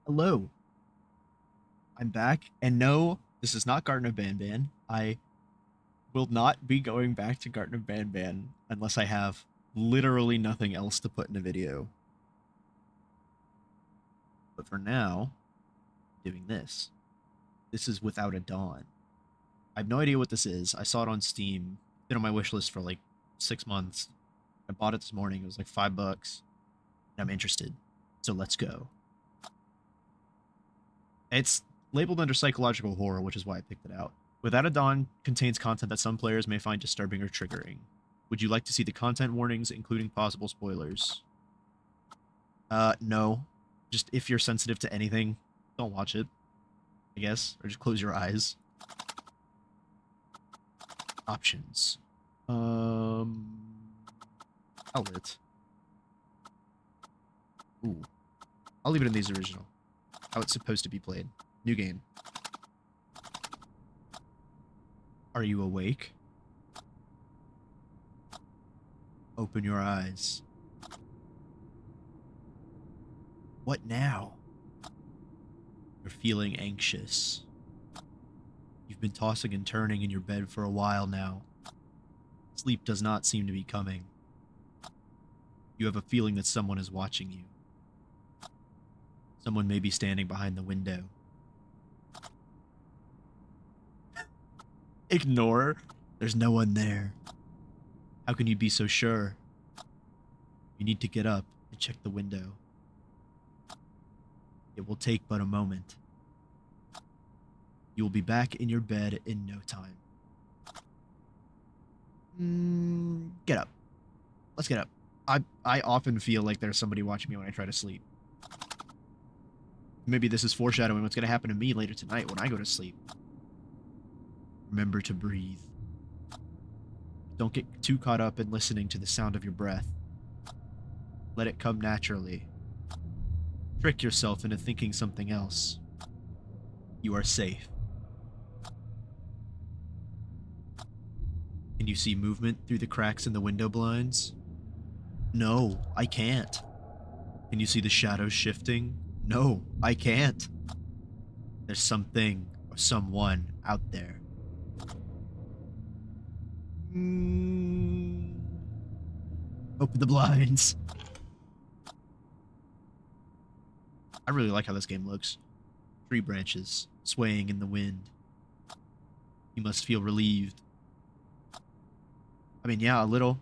Hello, I'm back, and no, this is not Garten of Banban. I will not be going back to Garten of Banban unless I have literally nothing else to put in a video. But for now, I'm doing this. This is Without a Dawn. I have no idea what this is. I saw it on Steam. Been on my wish list for like 6 months. I bought it this morning. It was like $5, and I'm interested. So let's go. It's labeled under psychological horror, which is why I picked it out. Without a Dawn contains content that some players may find disturbing or triggering. Would you like to see the content warnings, including possible spoilers? No. Just if you're sensitive to anything, don't watch it, I guess. Or just close your eyes. Options. Outlet. Ooh. I'll leave it in these original. How it's supposed to be played. New game. Are you awake? Open your eyes. What now? You're feeling anxious. You've been tossing and turning in your bed for a while now. Sleep does not seem to be coming. You have a feeling that someone is watching you. Someone may be standing behind the window. Ignore. There's no one there. How can you be so sure? You need to get up and check the window. It will take but a moment. You will be back in your bed in no time. Get up. Let's get up. I often feel like there's somebody watching me when I try to sleep. Maybe this is foreshadowing what's going to happen to me later tonight when I go to sleep. Remember to breathe. Don't get too caught up in listening to the sound of your breath. Let it come naturally. Trick yourself into thinking something else. You are safe. Can you see movement through the cracks in the window blinds? No, I can't. Can you see the shadows shifting? No, I can't. There's something or someone out there. Open the blinds. I really like how this game looks. Tree branches swaying in the wind. You must feel relieved. I mean, yeah, a little.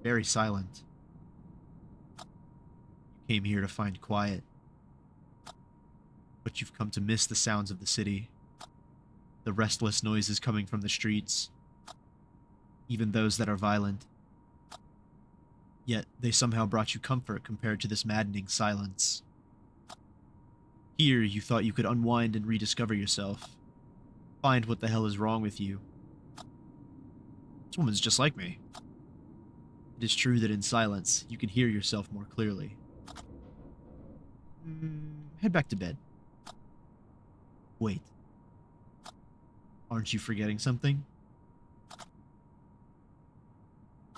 Very silent. You came here to find quiet. But you've come to miss the sounds of the city. The restless noises coming from the streets. Even those that are violent. Yet they somehow brought you comfort compared to this maddening silence. Here you thought you could unwind and rediscover yourself. Find what the hell is wrong with you. This woman's just like me. It is true that in silence, you can hear yourself more clearly. Head back to bed. Wait. Aren't you forgetting something?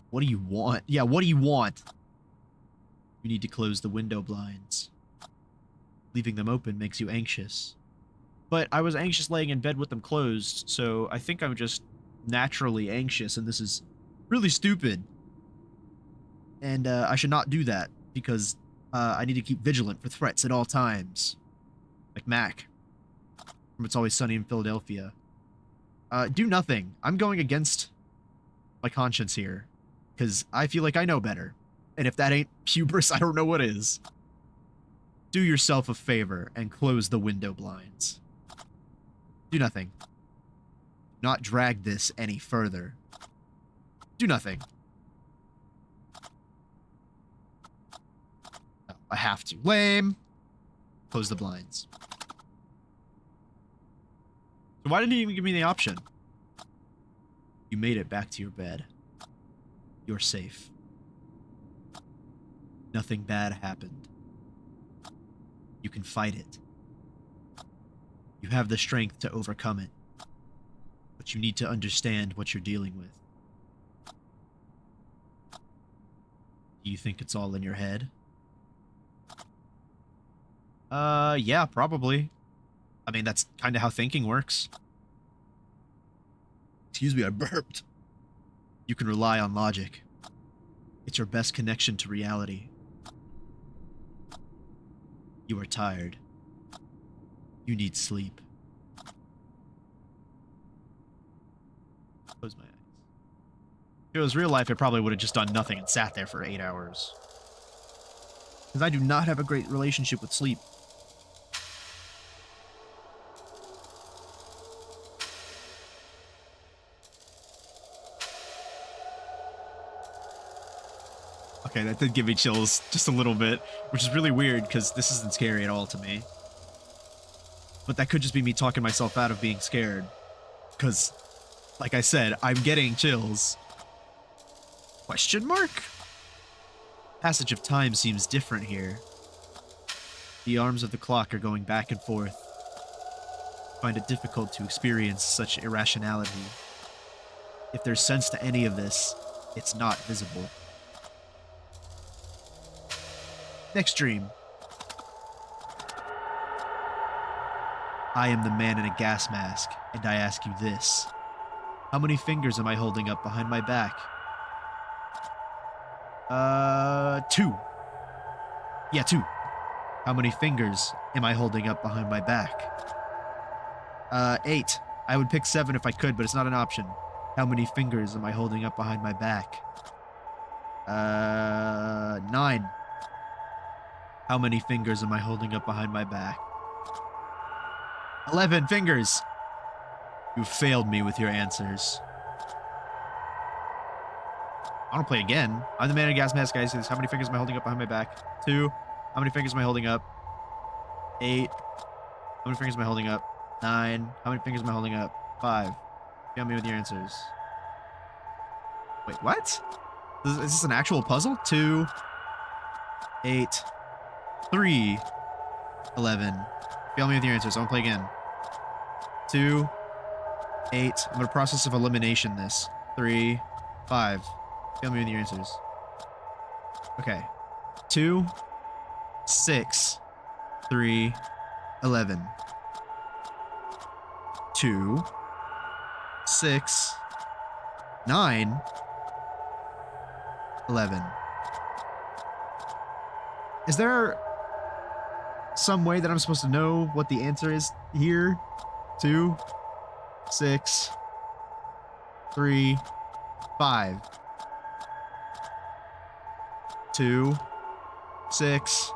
What do you want? Yeah, what do you want? You need to close the window blinds. Leaving them open makes you anxious. But I was anxious laying in bed with them closed, so I think I'm just naturally anxious, and this is really stupid. And I should not do that, because I need to keep vigilant for threats at all times. Like Mac from It's Always Sunny in Philadelphia. Do nothing. I'm going against my conscience here, because I feel like I know better. And if that ain't hubris, I don't know what is. Do yourself a favor and close the window blinds. Do nothing. Not drag this any further. Do nothing. No, I have to. Lame. Close the blinds. So why didn't he even give me the option? You made it back to your bed. You're safe. Nothing bad happened. You can fight it. You have the strength to overcome it. But you need to understand what you're dealing with. Do you think it's all in your head? Yeah, probably. I mean, that's kind of how thinking works. Excuse me, I burped. You can rely on logic. It's your best connection to reality. You are tired. You need sleep. Close my eyes. If it was real life, it probably would have just done nothing and sat there for 8 hours. Because I do not have a great relationship with sleep. Okay, that did give me chills just a little bit, which is really weird because this isn't scary at all to me. But that could just be me talking myself out of being scared. Because, like I said, I'm getting chills. Question mark? Passage of time seems different here. The arms of the clock are going back and forth. I find it difficult to experience such irrationality. If there's sense to any of this, it's not visible. Next dream. I am the man in a gas mask, and I ask you this. How many fingers am I holding up behind my back? 2. Yeah, 2. How many fingers am I holding up behind my back? 8. I would pick 7 if I could, but it's not an option. How many fingers am I holding up behind my back? 9. How many fingers am I holding up behind my back? 11 fingers! You failed me with your answers. I want to play again. I'm the man in a gas mask, guys. How many fingers am I holding up behind my back? 2. How many fingers am I holding up? 8. How many fingers am I holding up? 9. How many fingers am I holding up? 5. Fail me with your answers. Wait, what? Is this an actual puzzle? 2. 8. 3. 11. Fail me with your answers. I want to play again. 2. 8. I'm going to process of elimination this. 3. 5. Fail me with your answers. Okay. 2. 6. 3. 11. 2. 6. 9. 11. Is there some way that I'm supposed to know what the answer is here? 2, 6, 3, 5. 2, 6.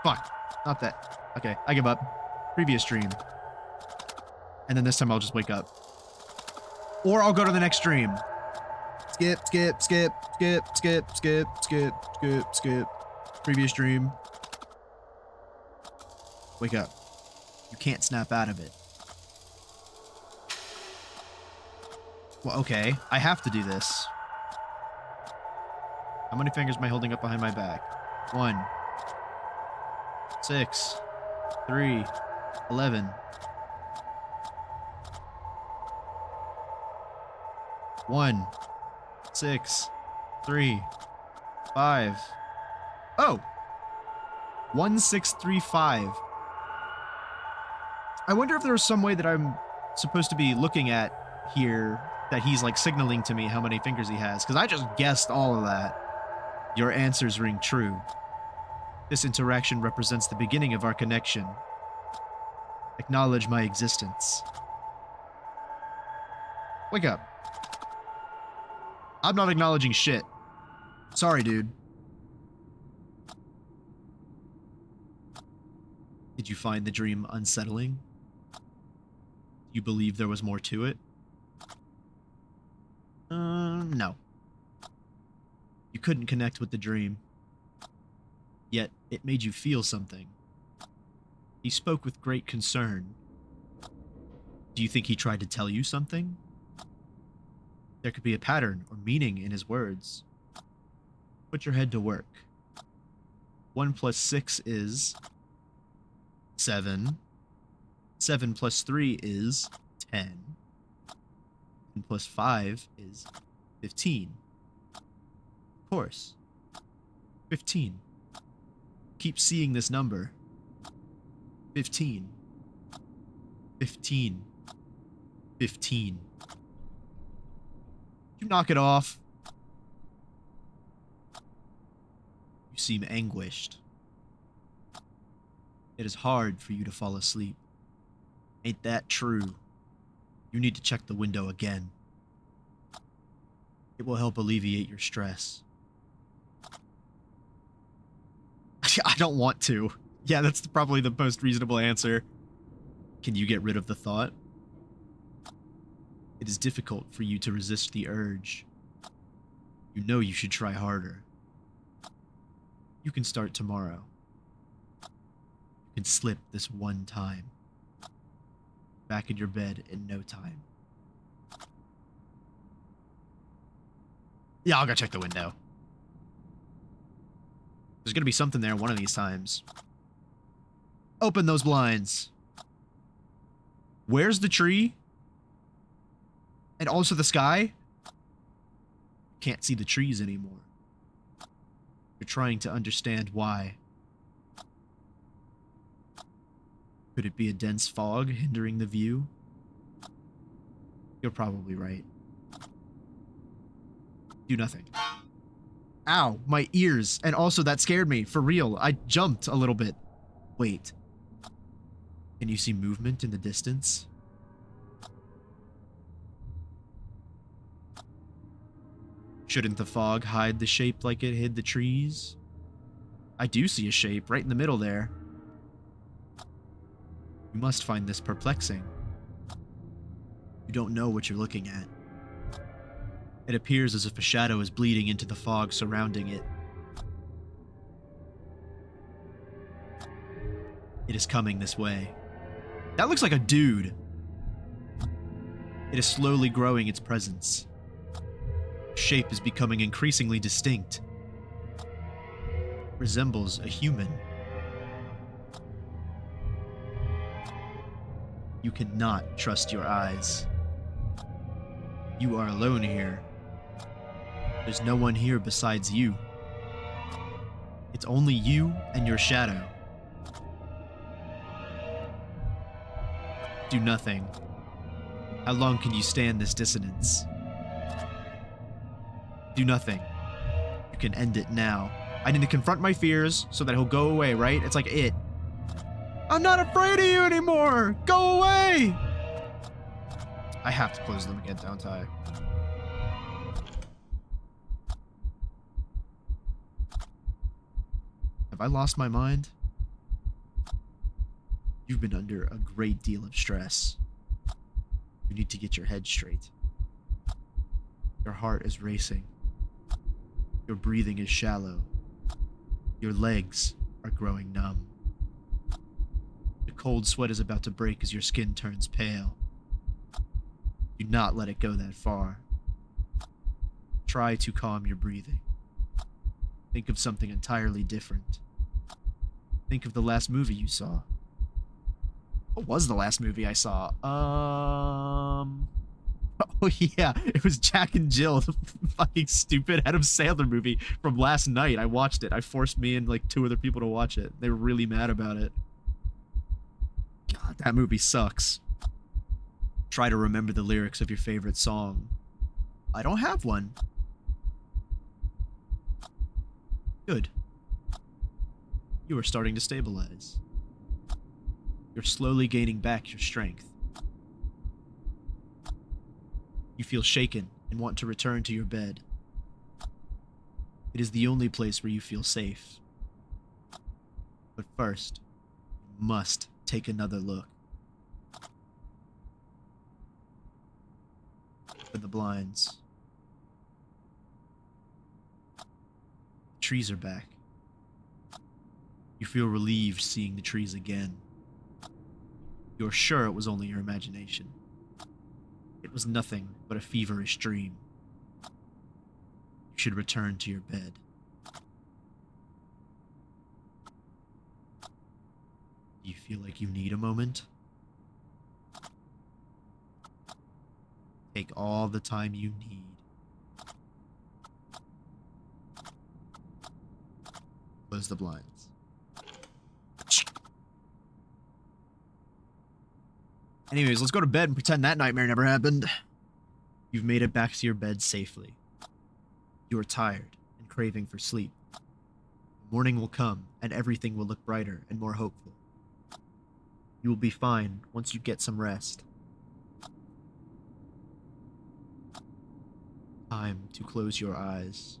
Fuck. Not that. Okay, I give up. Previous stream. And then this time I'll just wake up. Or I'll go to the next stream. Skip, skip, skip, skip, skip, skip, skip, skip, skip. Previous stream. Wake up. You can't snap out of it. Well, okay. I have to do this. How many fingers am I holding up behind my back? 1. 6. 3. 11. 1. 6. 3. 5. Oh! 1, 6, 3, 5. I wonder if there's some way that I'm supposed to be looking at here that he's like signaling to me how many fingers he has, because I just guessed all of that. Your answers ring true. This interaction represents the beginning of our connection. Acknowledge my existence. Wake up. I'm not acknowledging shit. Sorry, dude. Did you find the dream unsettling? You believe there was more to it? No. You couldn't connect with the dream. Yet, it made you feel something. He spoke with great concern. Do you think he tried to tell you something? There could be a pattern or meaning in his words. Put your head to work. 1 plus 6 is 7. 7 plus 3 is 10. And plus 5 is 15. Of course. 15. keep seeing this number. 15. 15. 15. You knock it off. You seem anguished. It is hard for you to fall asleep. Ain't that true? You need to check the window again. It will help alleviate your stress. I don't want to. Yeah, that's probably the most reasonable answer. Can you get rid of the thought? It is difficult for you to resist the urge. You know you should try harder. You can start tomorrow. You can slip this one time. Back in your bed in no time. Yeah, I'll go check the window. There's gonna be something there one of these times. Open those blinds. Where's the tree? And also the sky? Can't see the trees anymore. You're trying to understand why. Could it be a dense fog hindering the view? You're probably right. Do nothing. Ow, my ears. And also that scared me, for real. I jumped a little bit. Wait. Can you see movement in the distance? Shouldn't the fog hide the shape like it hid the trees? I do see a shape right in the middle there. You must find this perplexing. You don't know what you're looking at. It appears as if a shadow is bleeding into the fog surrounding it. It is coming this way. That looks like a dude. It is slowly growing its presence. Shape is becoming increasingly distinct. Resembles a human. You cannot trust your eyes. You are alone here. There's no one here besides you. It's only you and your shadow. Do nothing. How long can you stand this dissonance? Do nothing. You can end it now. I need to confront my fears so that he'll go away, right? It's like it. I'm not afraid of you anymore! Go away! I have to close them again, don't I? Have I lost my mind? You've been under a great deal of stress. You need to get your head straight. Your heart is racing. Your breathing is shallow. Your legs are growing numb. The cold sweat is about to break as your skin turns pale. Do not let it go that far. Try to calm your breathing. Think of something entirely different. Think of the last movie you saw. What was the last movie I saw? Oh yeah, it was Jack and Jill, the fucking stupid Adam Sandler movie from last night. I watched it. I forced me and like 2 other people to watch it. They were really mad about it. God, that movie sucks. Try to remember the lyrics of your favorite song. I don't have one. Good. You are starting to stabilize. You're slowly gaining back your strength. You feel shaken and want to return to your bed. It is the only place where you feel safe. But first, you must take another look. Open the blinds. The trees are back. You feel relieved seeing the trees again. You're sure it was only your imagination. It was nothing but a feverish dream. You should return to your bed. Do you feel like you need a moment? Take all the time you need. Close the blinds. Anyways, let's go to bed and pretend that nightmare never happened. You've made it back to your bed safely. You are tired and craving for sleep. Morning will come, and everything will look brighter and more hopeful. You will be fine once you get some rest. Time to close your eyes.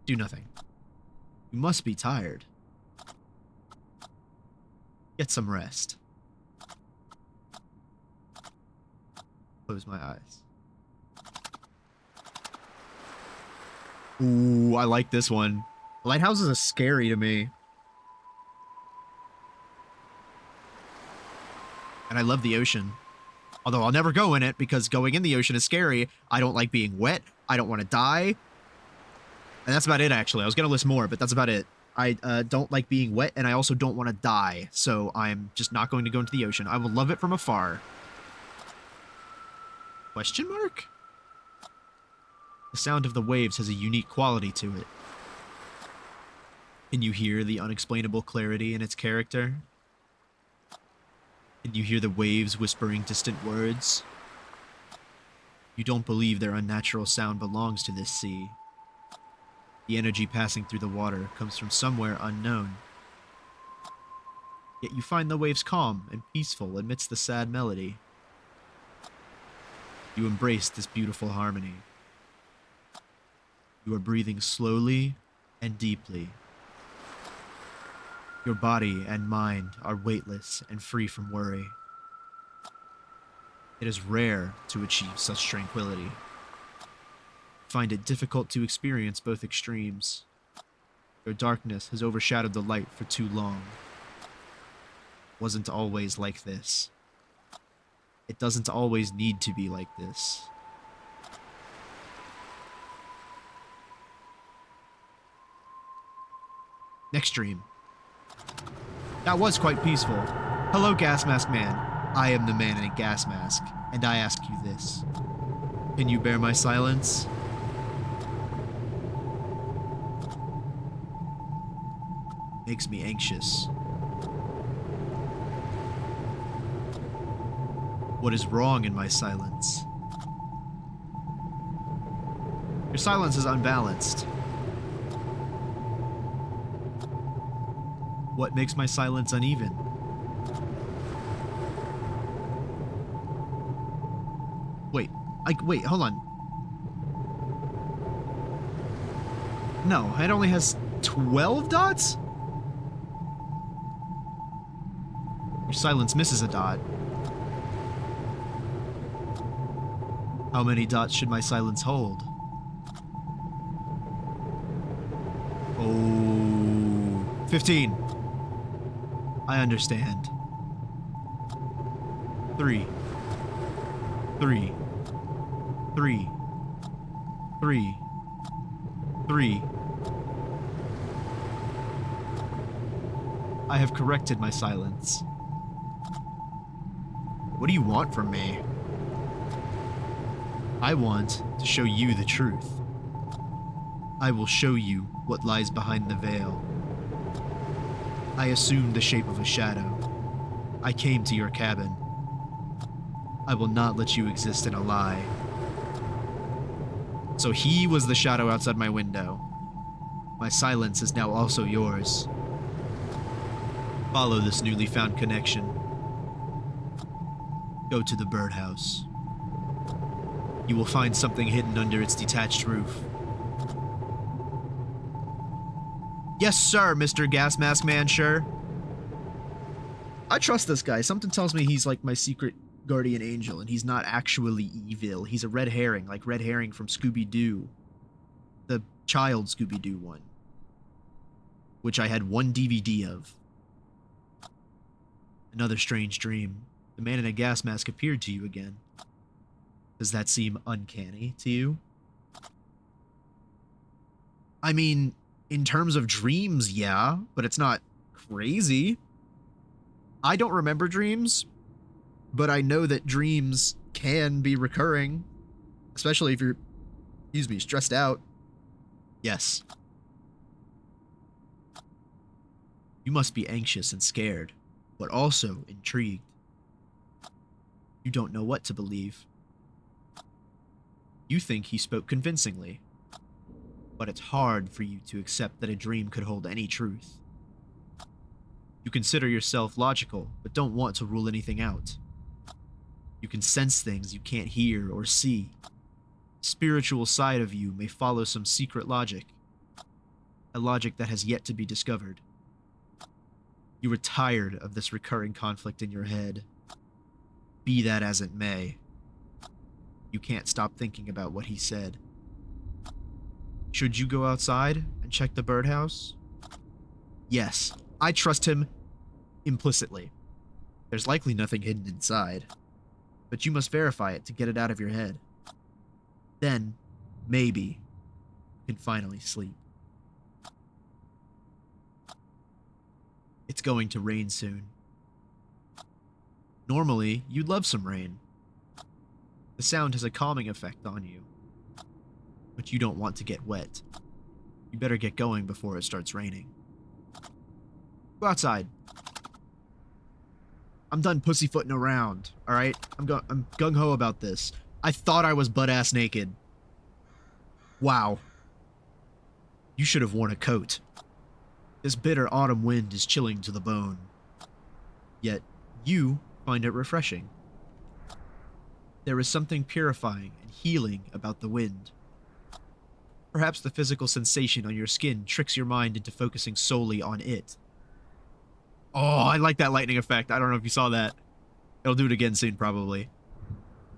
Do nothing. You must be tired. Get some rest. Close my eyes. Ooh, I like this one. Lighthouses are scary to me. And I love the ocean. Although I'll never go in it because going in the ocean is scary. I don't like being wet. I don't want to die. And that's about it, actually. I was going to list more, but that's about it. I don't like being wet, and I also don't want to die. So I'm just not going to go into the ocean. I will love it from afar. Question mark? The sound of the waves has a unique quality to it. Can you hear the unexplainable clarity in its character? Can you hear the waves whispering distant words? You don't believe their unnatural sound belongs to this sea. The energy passing through the water comes from somewhere unknown. Yet you find the waves calm and peaceful amidst the sad melody. You embrace this beautiful harmony. You are breathing slowly and deeply. Your body and mind are weightless and free from worry. It is rare to achieve such tranquility. Find it difficult to experience both extremes. Your darkness has overshadowed the light for too long. Wasn't always like this. It doesn't always need to be like this. Next dream. That was quite peaceful. Hello, gas mask man. I am the man in a gas mask, and I ask you this. Can you bear my silence? Makes me anxious. What is wrong in my silence? Your silence is unbalanced. What makes my silence uneven? Wait, hold on. No, it only has 12 dots? Your silence misses a dot. How many dots should my silence hold? Oh, 15. I understand. 3. 3. 3. 3. 3. I have corrected my silence. What do you want from me? I want to show you the truth. I will show you what lies behind the veil. I assumed the shape of a shadow. I came to your cabin. I will not let you exist in a lie. So he was the shadow outside my window. My silence is now also yours. Follow this newly found connection. Go to the birdhouse. You will find something hidden under its detached roof. Yes, sir, Mr. Gas Mask Man, sure. I trust this guy. Something tells me he's like my secret guardian angel, and he's not actually evil. He's a red herring, like Red Herring from Scooby-Doo. The child Scooby-Doo one. Which I had one DVD of. Another strange dream. The man in a gas mask appeared to you again. Does that seem uncanny to you? I mean, in terms of dreams, yeah, but it's not crazy. I don't remember dreams, but I know that dreams can be recurring, especially if you're, excuse me, stressed out. Yes. You must be anxious and scared, but also intrigued. You don't know what to believe. You think he spoke convincingly, but it's hard for you to accept that a dream could hold any truth. You consider yourself logical, but don't want to rule anything out. You can sense things you can't hear or see. Spiritual side of you may follow some secret logic, a logic that has yet to be discovered. You are tired of this recurring conflict in your head. Be that as it may, you can't stop thinking about what he said. Should you go outside and check the birdhouse? Yes, I trust him implicitly. There's likely nothing hidden inside, but you must verify it to get it out of your head. Then, maybe, you can finally sleep. It's going to rain soon. Normally, you'd love some rain. The sound has a calming effect on you, but you don't want to get wet. You better get going before it starts raining. Go outside. I'm done pussyfooting around, alright? I'm gung-ho about this. I thought I was butt-ass naked. Wow. You should have worn a coat. This bitter autumn wind is chilling to the bone. Yet, you find it refreshing. There is something purifying and healing about the wind. Perhaps the physical sensation on your skin tricks your mind into focusing solely on it. Oh, I like that lightning effect. I don't know if you saw that. It'll do it again soon, probably.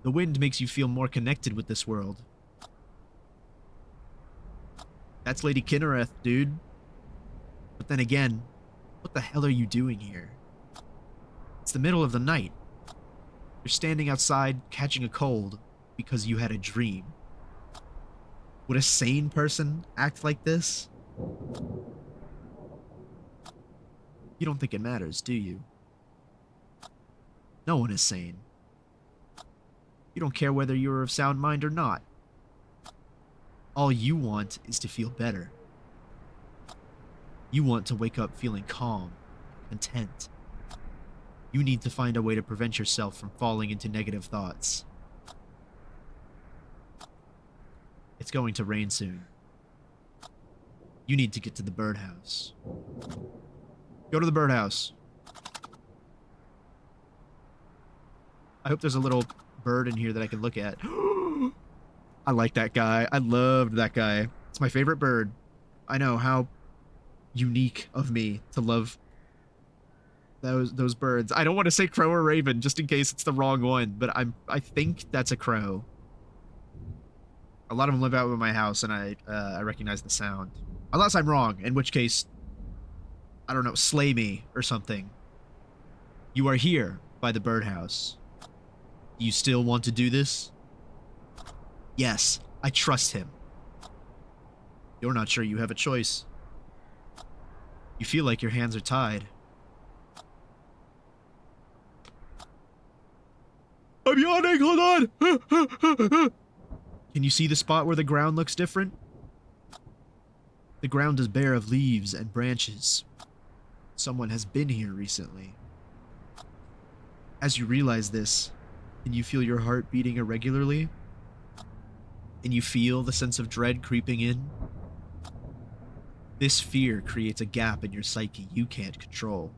The wind makes you feel more connected with this world. That's Lady Kinnereth, dude. But then again, what the hell are you doing here? It's the middle of the night. You're standing outside catching a cold because you had a dream. Would a sane person act like this? You don't think it matters, do you? No one is sane. You don't care whether you're of sound mind or not. All you want is to feel better. You want to wake up feeling calm, content. You need to find a way to prevent yourself from falling into negative thoughts. It's going to rain soon. You need to get to the birdhouse. Go to the birdhouse. I hope there's a little bird in here that I can look at. I like that guy. I loved that guy. It's my favorite bird. I know how unique of me to love those birds. I don't want to say crow or raven just in case it's the wrong one, but I think that's a crow. A lot of them live out in my house, and I recognize the sound. Unless I'm wrong, in which case, I don't know, slay me or something. You are here by the birdhouse. Do you still want to do this? Yes, I trust him. You're not sure you have a choice. You feel like your hands are tied. I'm yawning, hold on! Can you see the spot where the ground looks different? The ground is bare of leaves and branches. Someone has been here recently. As you realize this, can you feel your heart beating irregularly? And you feel the sense of dread creeping in? This fear creates a gap in your psyche you can't control.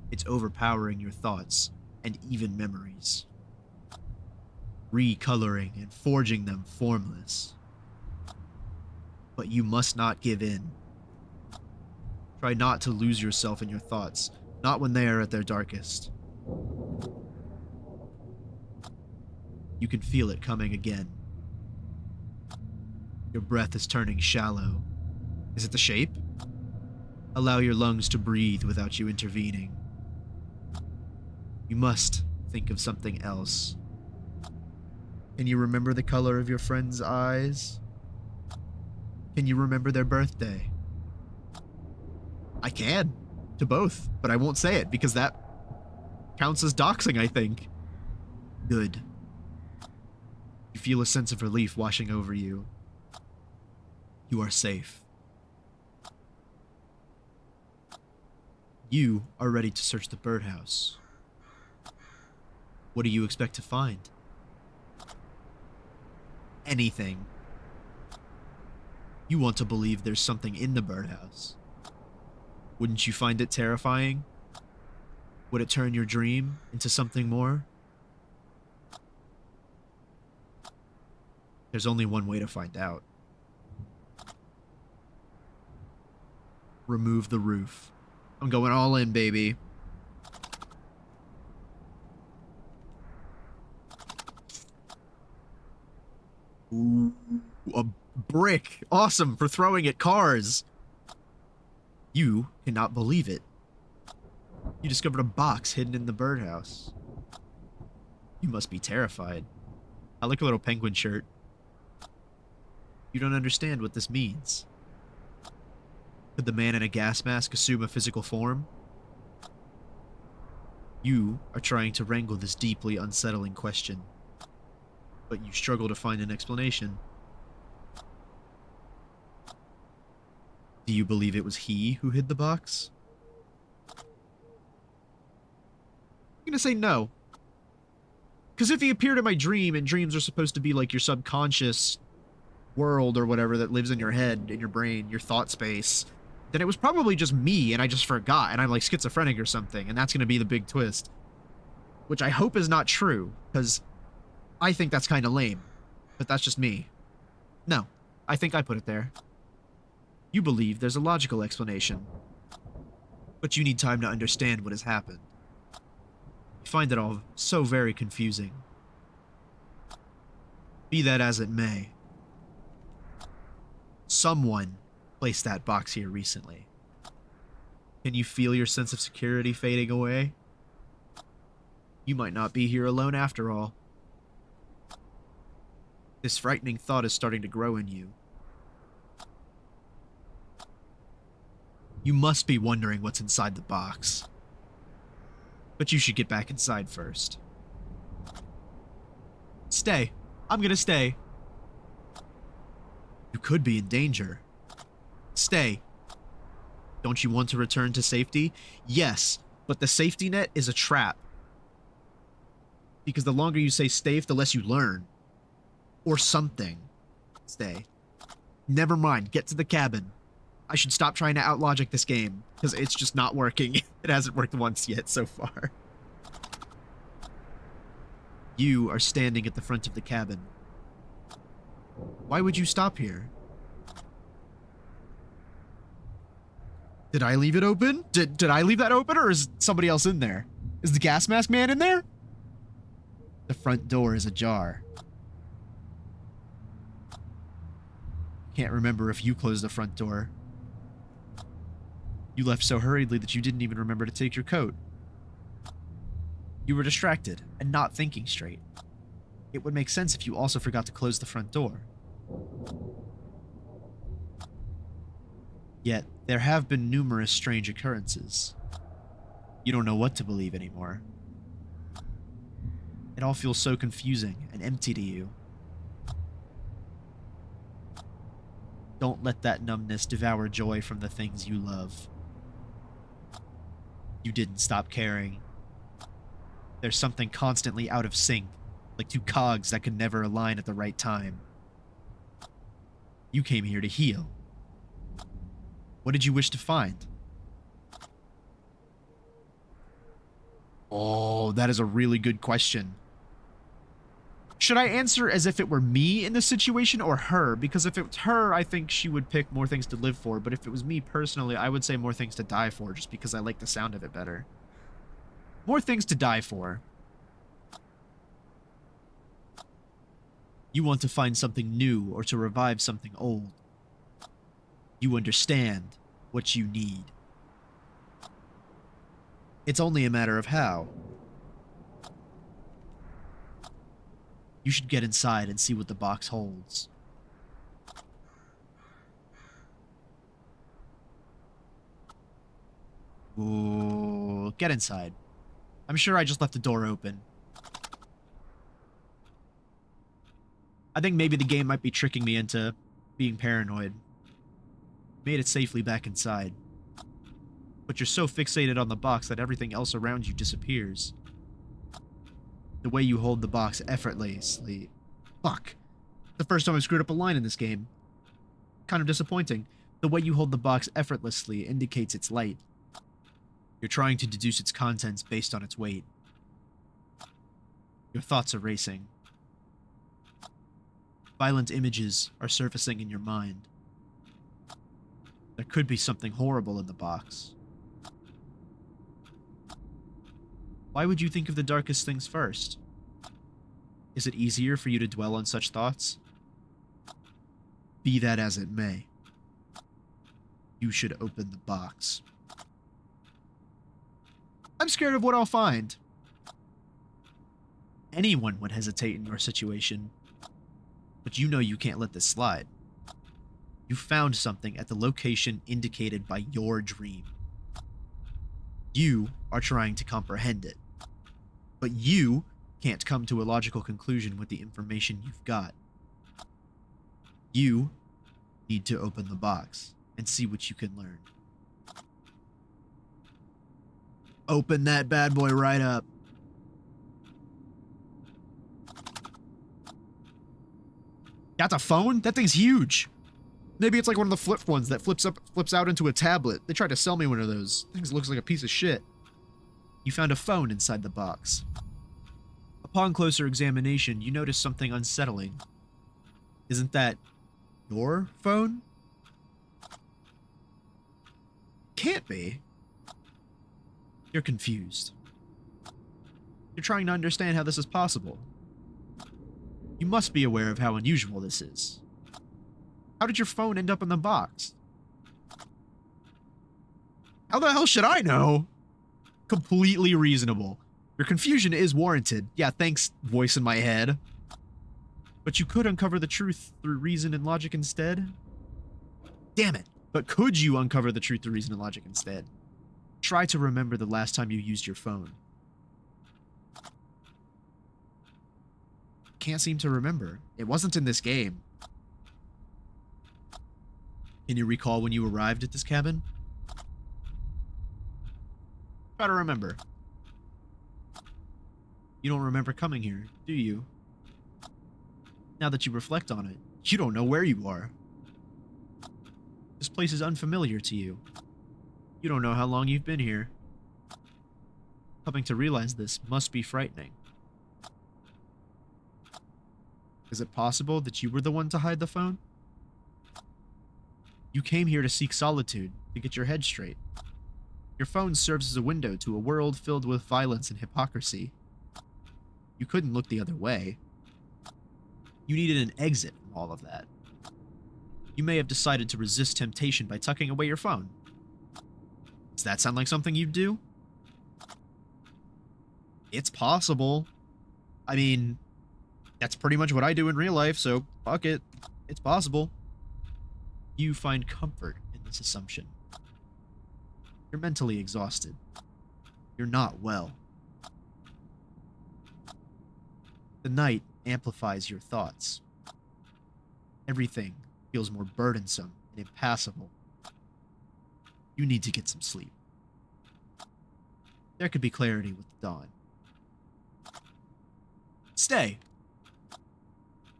It's overpowering your thoughts and even memories, recoloring and forging them formless. But you must not give in. Try not to lose yourself in your thoughts, not when they are at their darkest. You can feel it coming again. Your breath is turning shallow. Is it the shape? Allow your lungs to breathe without you intervening. You must think of something else. Can you remember the color of your friend's eyes? Can you remember their birthday? I can. To both, but I won't say it because that counts as doxing, I think. Good. You feel a sense of relief washing over you. You are safe. You are ready to search the birdhouse. What do you expect to find? Anything. You want to believe there's something in the birdhouse. Wouldn't you find it terrifying? Would it turn your dream into something more? There's only one way to find out. Remove the roof. I'm going all in, baby. Ooh, a brick. Awesome for throwing at cars. You cannot believe it. You discovered a box hidden in the birdhouse. You must be terrified. I like a little penguin shirt. You don't understand what this means. Could the man in a gas mask assume a physical form? You are trying to wrangle this deeply unsettling question, but you struggle to find an explanation. Do you believe it was he who hid the box? I'm gonna say no. Because if he appeared in my dream, and dreams are supposed to be like your subconscious world or whatever that lives in your head, in your brain, your thought space, then it was probably just me and I just forgot and I'm like schizophrenic or something, and that's going to be the big twist. Which I hope is not true, because I think that's kind of lame. But that's just me. No, I think I put it there. You believe there's a logical explanation, but you need time to understand what has happened. You find it all so very confusing. Be that as it may, someone placed that box here recently. Can you feel your sense of security fading away? You might not be here alone after all. This frightening thought is starting to grow in you. You must be wondering what's inside the box. But you should get back inside first. Stay. I'm gonna stay. You could be in danger. Stay. Don't you want to return to safety? Yes, but the safety net is a trap. Because the longer you say stay, the less you learn. Or something. Stay. Never mind, get to the cabin. I should stop trying to outlogic this game, because it's just not working. It hasn't worked once yet so far. You are standing at the front of the cabin. Why would you stop here? Did I leave it open? Did I leave that open, or is somebody else in there? Is the gas mask man in there? The front door is ajar. Can't remember if you closed the front door. You left so hurriedly that you didn't even remember to take your coat. You were distracted and not thinking straight. It would make sense if you also forgot to close the front door. Yet, there have been numerous strange occurrences. You don't know what to believe anymore. It all feels so confusing and empty to you. Don't let that numbness devour joy from the things you love. You didn't stop caring. There's something constantly out of sync, like two cogs that could never align at the right time. You came here to heal. What did you wish to find? Oh, that is a really good question. Should I answer as if it were me in this situation or her? Because if it's her, I think she would pick more things to live for. But if it was me personally, I would say more things to die for, just because I like the sound of it better. More things to die for. You want to find something new or to revive something old. You understand what you need. It's only a matter of how. You should get inside and see what the box holds. Ooh, get inside. I'm sure I just left the door open. I think maybe the game might be tricking me into being paranoid. Made it safely back inside. but you're so fixated on the box that everything else around you disappears. The way you hold the box effortlessly. Fuck. The first time I screwed up a line in this game. Kind of disappointing. The way you hold the box effortlessly indicates its light. You're trying to deduce its contents based on its weight. Your thoughts are racing. Violent images are surfacing in your mind. There could be something horrible in the box. Why would you think of the darkest things first? Is it easier for you to dwell on such thoughts? Be that as it may, you should open the box. I'm scared of what I'll find. Anyone would hesitate in your situation, but you know you can't let this slide. You found something at the location indicated by your dream. You are trying to comprehend it, but you can't come to a logical conclusion with the information you've got. You need to open the box and see what you can learn. Open that bad boy right up. That's a phone? That thing's huge. Maybe it's like one of the flip ones that flips out into a tablet. They tried to sell me one of those. Things looks like a piece of shit. You found a phone inside the box. Upon closer examination, you notice something unsettling. Isn't that your phone? Can't be. You're confused. You're trying to understand how this is possible. You must be aware of how unusual this is. How did your phone end up in the box? How the hell should I know? Completely reasonable. Your confusion is warranted. Yeah, thanks, voice in my head. But you could uncover the truth through reason and logic instead? Damn it. But could you uncover the truth through reason and logic instead? Try to remember the last time you used your phone. Can't seem to remember. It wasn't in this game. Can you recall when you arrived at this cabin? Try to remember. You don't remember coming here, do you? Now that you reflect on it, you don't know where you are. This place is unfamiliar to you. You don't know how long you've been here. Coming to realize this must be frightening. Is it possible that you were the one to hide the phone? You came here to seek solitude, to get your head straight. Your phone serves as a window to a world filled with violence and hypocrisy. You couldn't look the other way. You needed an exit from all of that. You may have decided to resist temptation by tucking away your phone. Does that sound like something you'd do? It's possible. I mean, that's pretty much what I do in real life, so fuck it. It's possible. You find comfort in this assumption. You're mentally exhausted. You're not well. The night amplifies your thoughts. Everything feels more burdensome and impassable. You need to get some sleep. There could be clarity with the dawn. Stay.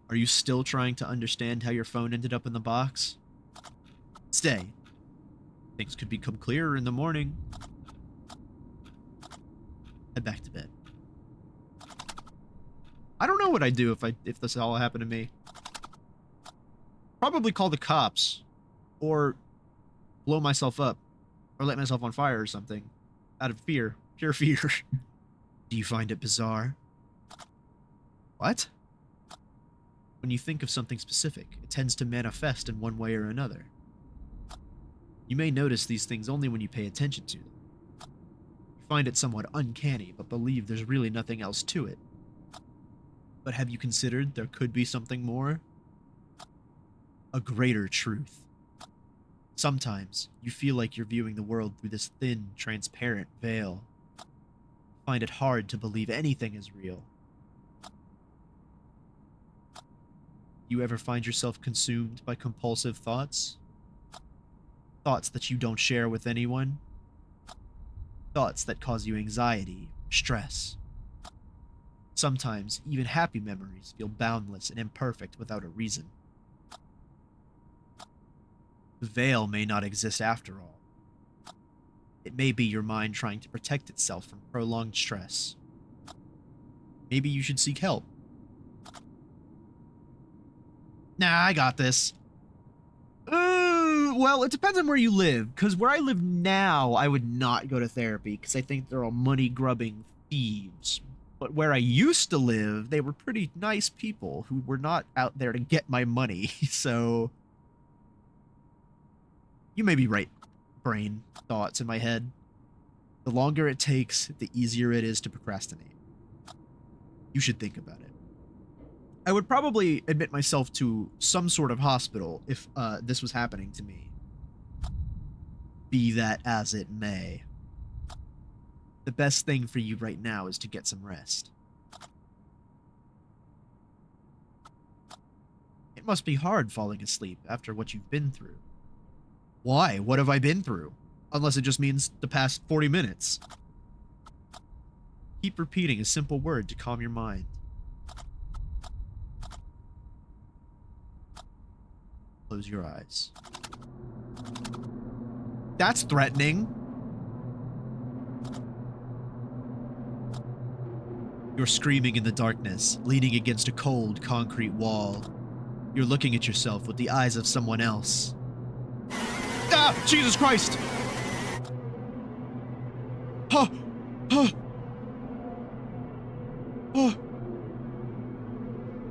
Are you still trying to understand how your phone ended up in the box? Stay. Things could become clearer in the morning. Head back to bed. I don't know what I'd do if this all happened to me. Probably call the cops. Or blow myself up. Or light myself on fire or something. Out of fear. Pure fear. Do you find it bizarre? What? When you think of something specific, it tends to manifest in one way or another. You may notice these things only when you pay attention to them. You find it somewhat uncanny, but believe there's really nothing else to it. But have you considered there could be something more? A greater truth. Sometimes, you feel like you're viewing the world through this thin, transparent veil. You find it hard to believe anything is real. You ever find yourself consumed by compulsive thoughts? Thoughts that you don't share with anyone? thoughts that cause you anxiety, stress. Sometimes, even happy memories feel boundless and imperfect without a reason. The veil may not exist after all. It may be your mind trying to protect itself from prolonged stress. Maybe you should seek help. Nah, I got this. Well, it depends on where you live, because where I live now, I would not go to therapy, because I think they're all money-grubbing thieves. But where I used to live, they were pretty nice people who were not out there to get my money, so... You may be right, brain thoughts in my head. The longer it takes, the easier it is to procrastinate. You should think about it. I would probably admit myself to some sort of hospital if this was happening to me. Be that as it may. The best thing for you right now is to get some rest. It must be hard falling asleep after what you've been through. Why? What have I been through? Unless it just means the past 40 minutes. Keep repeating a simple word to calm your mind. Close your eyes. That's threatening. You're screaming in the darkness, leaning against a cold, concrete wall. You're looking at yourself with the eyes of someone else. Ah! Jesus Christ! Huh! Huh! Oh.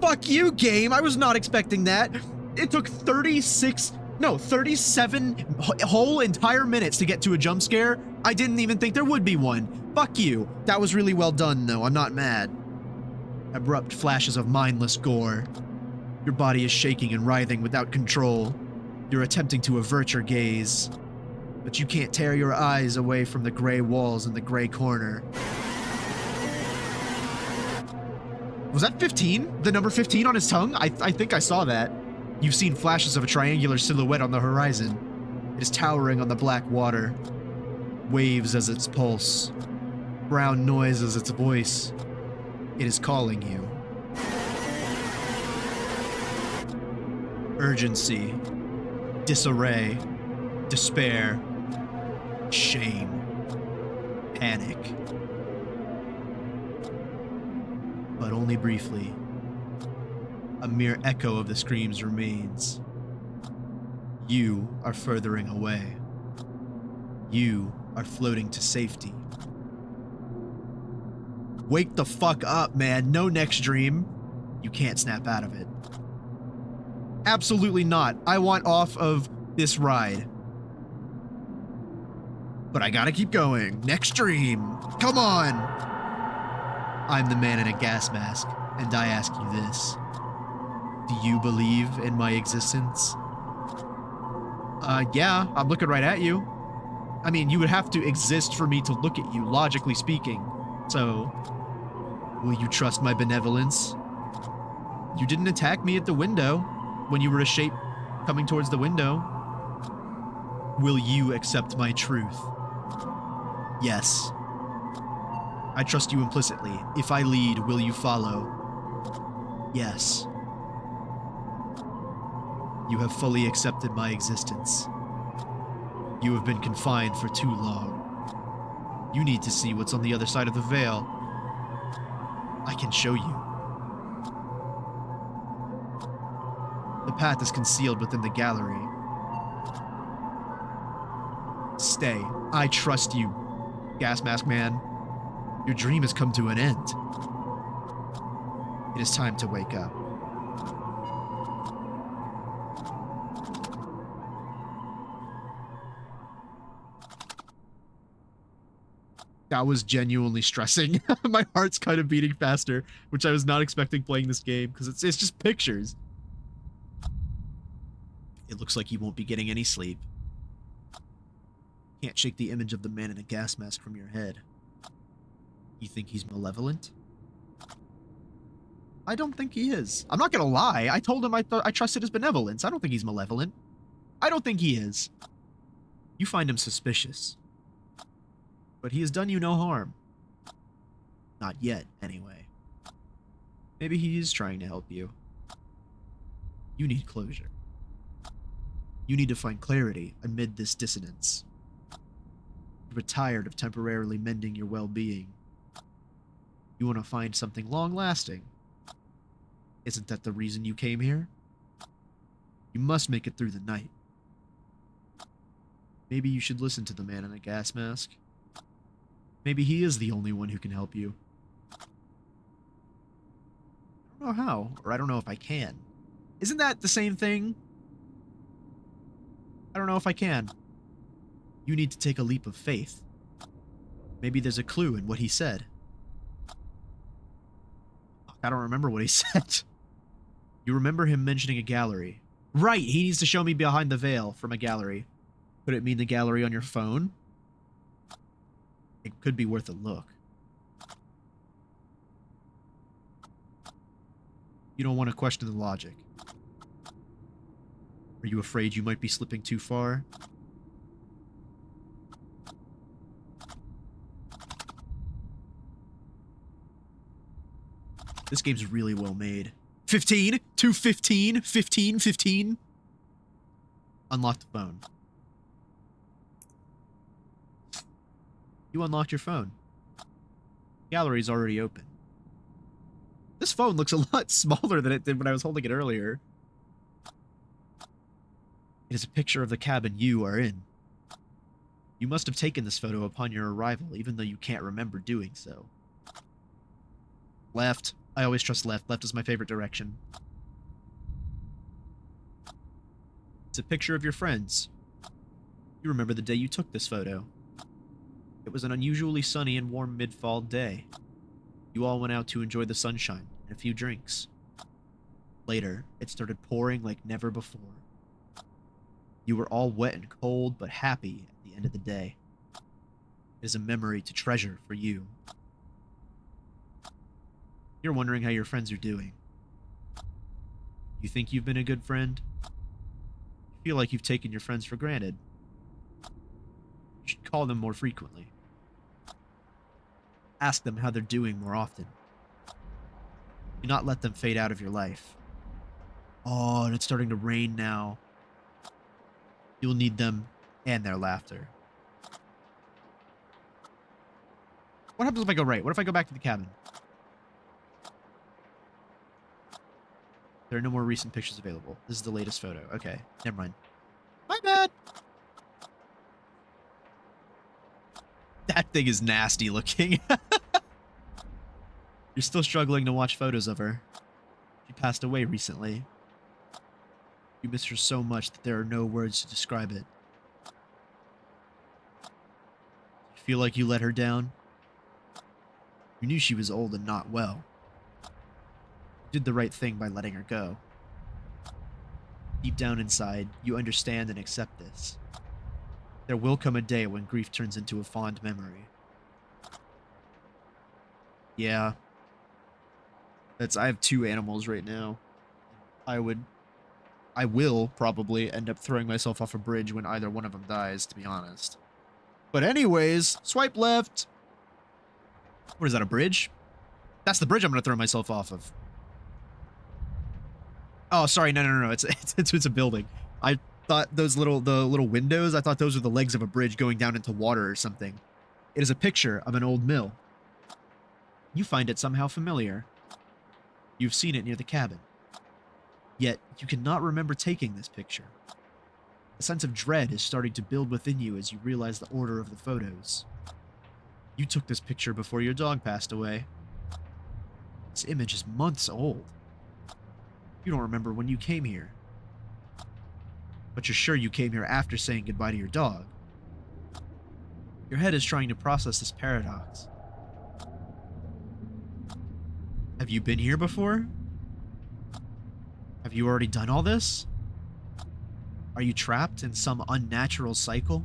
Fuck you, game! I was not expecting that! It took 37 whole entire minutes to get to a jump scare. I didn't even think there would be one. Fuck you. That was really well done, though. I'm not mad. Abrupt flashes of mindless gore. Your body is shaking and writhing without control. You're attempting to avert your gaze, but you can't tear your eyes away from the gray walls in the gray corner. Was that 15? The number 15 on his tongue? I think I saw that. You've seen flashes of a triangular silhouette on the horizon. It is towering on the black water. Waves as its pulse. Brown noise as its voice. It is calling you. Urgency. Disarray. Despair. Shame. Panic. But only briefly. A mere echo of the screams remains. You are furthering away. You are floating to safety. Wake the fuck up, man. No next dream. You can't snap out of it. Absolutely not. I want off of this ride. But I gotta keep going. Next dream. Come on. I'm the man in a gas mask, and I ask you this. Do you believe in my existence? Yeah, I'm looking right at you. I mean, you would have to exist for me to look at you, logically speaking. So, will you trust my benevolence? You didn't attack me at the window when you were a shape coming towards the window. Will you accept my truth? Yes. I trust you implicitly. If I lead, will you follow? Yes. You have fully accepted my existence. You have been confined for too long. You need to see what's on the other side of the veil. I can show you. The path is concealed within the gallery. Stay. I trust you, Gas Mask Man. Your dream has come to an end. It is time to wake up. That was genuinely stressing. My heart's kind of beating faster, which I was not expecting playing this game, because it's just pictures. It looks like you won't be getting any sleep. Can't shake the image of the man in a gas mask from your head. You think he's malevolent? I don't think he is. I'm not gonna lie. I told him I trusted his benevolence. I don't think he's malevolent. I don't think he is. You find him suspicious. but he has done you no harm. Not yet, anyway. Maybe he is trying to help you. You need closure. You need to find clarity amid this dissonance. You're tired of temporarily mending your well-being. You want to find something long-lasting. Isn't that the reason you came here? You must make it through the night. Maybe you should listen to the man in a gas mask. Maybe he is the only one who can help you. I don't know how, or I don't know if I can. Isn't that the same thing? I don't know if I can. You need to take a leap of faith. Maybe there's a clue in what he said. I don't remember what he said. You remember him mentioning a gallery. Right, he needs to show me behind the veil from a gallery. Could it mean the gallery on your phone? It could be worth a look. You don't want to question the logic. Are you afraid you might be slipping too far? This game's really well made. 15? 215? 15? 15? Unlock the phone. You unlocked your phone. Gallery's already open. This phone looks a lot smaller than it did when I was holding it earlier. It is a picture of the cabin you are in. You must have taken this photo upon your arrival, even though you can't remember doing so. Left. I always trust left. Left is my favorite direction. It's a picture of your friends. You remember the day you took this photo. It was an unusually sunny and warm mid-fall day. You all went out to enjoy the sunshine and a few drinks. Later, it started pouring like never before. You were all wet and cold, but happy at the end of the day. It is a memory to treasure for you. You're wondering how your friends are doing. You think you've been a good friend? You feel like you've taken your friends for granted. You should call them more frequently. Ask them how they're doing more often. Do not let them fade out of your life. Oh, and it's starting to rain now. You'll need them and their laughter. What happens if I go right? What if I go back to the cabin? There are no more recent pictures available. This is the latest photo. Okay, never mind. My bad. That thing is nasty looking. You're still struggling to watch photos of her. She passed away recently. You miss her so much that there are no words to describe it. You feel like you let her down? You knew she was old and not well. You did the right thing by letting her go. Deep down inside, you understand and accept this. There will come a day when grief turns into a fond memory. Yeah. I have 2 animals right now. I will probably end up throwing myself off a bridge when either one of them dies, to be honest. But anyways, swipe left. What is that, a bridge? That's the bridge I'm going to throw myself off of. Oh, sorry, no. It's a building. I thought the little windows, I thought those were the legs of a bridge going down into water or something. It is a picture of an old mill. You find it somehow familiar. You've seen it near the cabin. Yet, you cannot remember taking this picture. A sense of dread is starting to build within you as you realize the order of the photos. You took this picture before your dog passed away. This image is months old. You don't remember when you came here. But you're sure you came here after saying goodbye to your dog. Your head is trying to process this paradox. Have you been here before? Have you already done all this? Are you trapped in some unnatural cycle?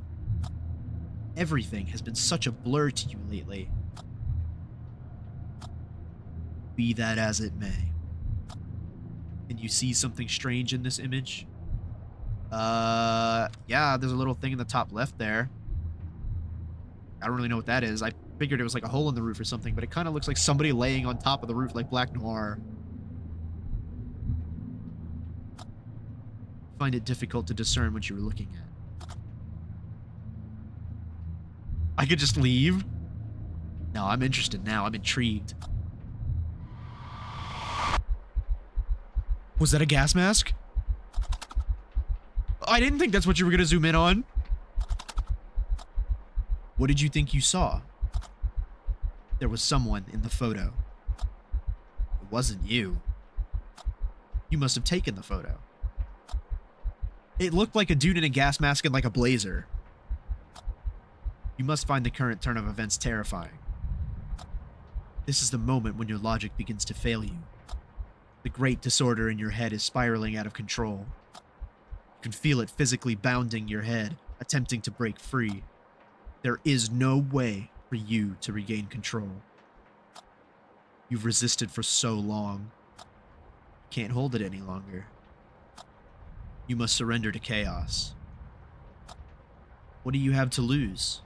Everything has been such a blur to you lately. Be that as it may. Can you see something strange in this image? Yeah, there's a little thing in the top left there. I don't really know what that is. I figured it was like a hole in the roof or something, but it kind of looks like somebody laying on top of the roof like Black Noir. Find it difficult to discern what you were looking at. I could just leave? No, I'm interested now. I'm intrigued. Was that a gas mask? I didn't think that's what you were going to zoom in on. What did you think you saw? There was someone in the photo. It wasn't you. You must have taken the photo. It looked like a dude in a gas mask and like a blazer. You must find the current turn of events terrifying. This is the moment when your logic begins to fail you. The great disorder in your head is spiraling out of control. You can feel it physically bounding your head, attempting to break free. There is no way for you to regain control. You've resisted for so long. You can't hold it any longer. You must surrender to chaos. What do you have to lose?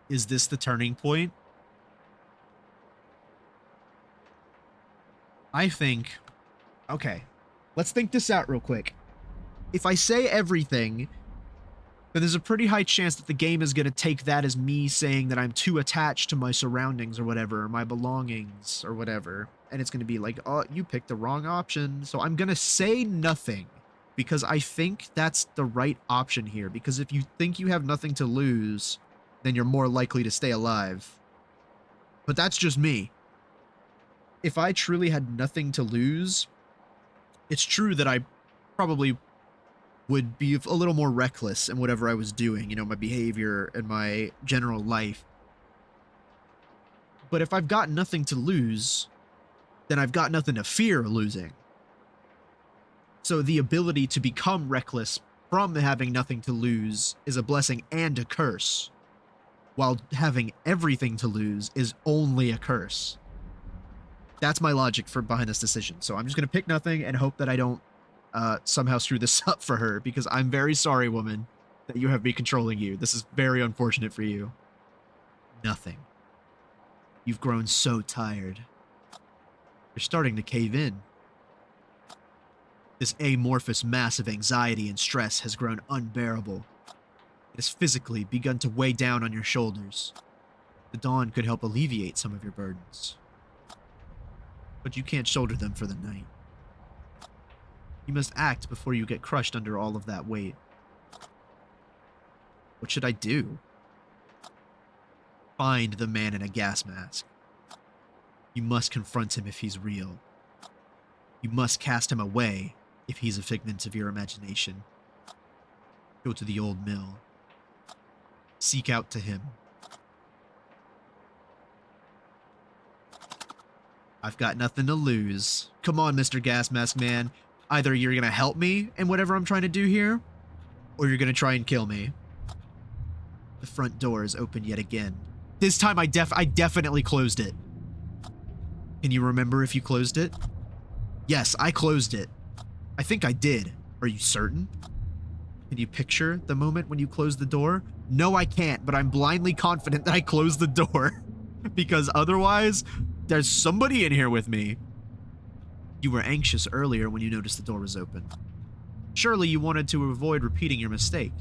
Is this the turning point? I think... Okay, let's think this out real quick. If I say everything, then there's a pretty high chance that the game is going to take that as me saying that I'm too attached to my surroundings or whatever, or my belongings or whatever. And it's going to be like, oh, you picked the wrong option. So I'm going to say nothing because I think that's the right option here. Because if you think you have nothing to lose, then you're more likely to stay alive. But that's just me. If I truly had nothing to lose, it's true that I probably would be a little more reckless in whatever I was doing, you know, my behavior and my general life. But if I've got nothing to lose, then I've got nothing to fear losing. So the ability to become reckless from having nothing to lose is a blessing and a curse, while having everything to lose is only a curse. That's my logic for behind this decision. So I'm just going to pick nothing and hope that I don't somehow screw this up for her, because I'm very sorry, woman, that you have me controlling you. This is very unfortunate for you. Nothing. You've grown so tired. You're starting to cave in. This amorphous mass of anxiety and stress has grown unbearable. It has physically begun to weigh down on your shoulders. The dawn could help alleviate some of your burdens. But you can't shoulder them for the night. You must act before you get crushed under all of that weight. What should I do? Find the man in a gas mask. You must confront him if he's real. You must cast him away if he's a figment of your imagination. Go to the old mill. Seek out to him. I've got nothing to lose. Come on, Mr. Gas Mask Man. Either you're gonna help me in whatever I'm trying to do here, or you're gonna try and kill me. The front door is open yet again. This time I definitely closed it. Can you remember if you closed it? Yes, I closed it. I think I did. Are you certain? Can you picture the moment when you closed the door? No, I can't, but I'm blindly confident that I closed the door. Because otherwise, there's somebody in here with me. You were anxious earlier when you noticed the door was open. Surely you wanted to avoid repeating your mistake.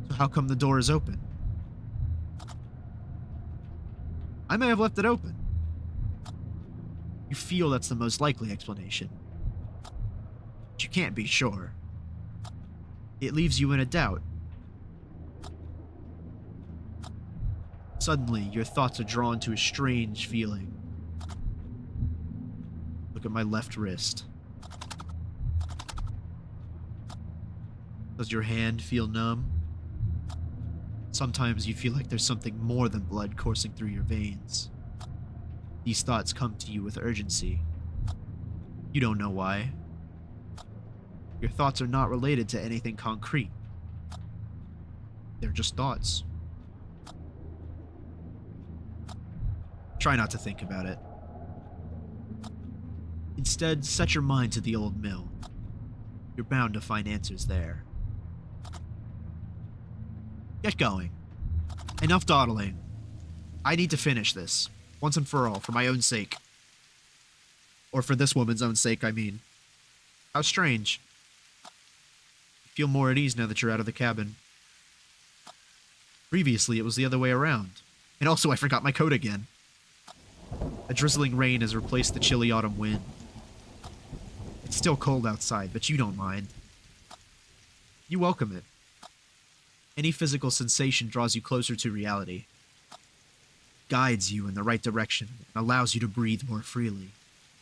So how come the door is open? I may have left it open. You feel that's the most likely explanation. But you can't be sure. It leaves you in a doubt. Suddenly, your thoughts are drawn to a strange feeling. Look at my left wrist. Does your hand feel numb? Sometimes you feel like there's something more than blood coursing through your veins. These thoughts come to you with urgency. You don't know why. Your thoughts are not related to anything concrete. They're just thoughts. Try not to think about it. Instead, set your mind to the old mill. You're bound to find answers there. Get going. Enough dawdling. I need to finish this, once and for all, for my own sake. Or for this woman's own sake, I mean. How strange. You feel more at ease now that you're out of the cabin. Previously, it was the other way around. And also, I forgot my coat again. A drizzling rain has replaced the chilly autumn wind. It's still cold outside, but you don't mind. You welcome it. Any physical sensation draws you closer to reality, guides you in the right direction, and allows you to breathe more freely.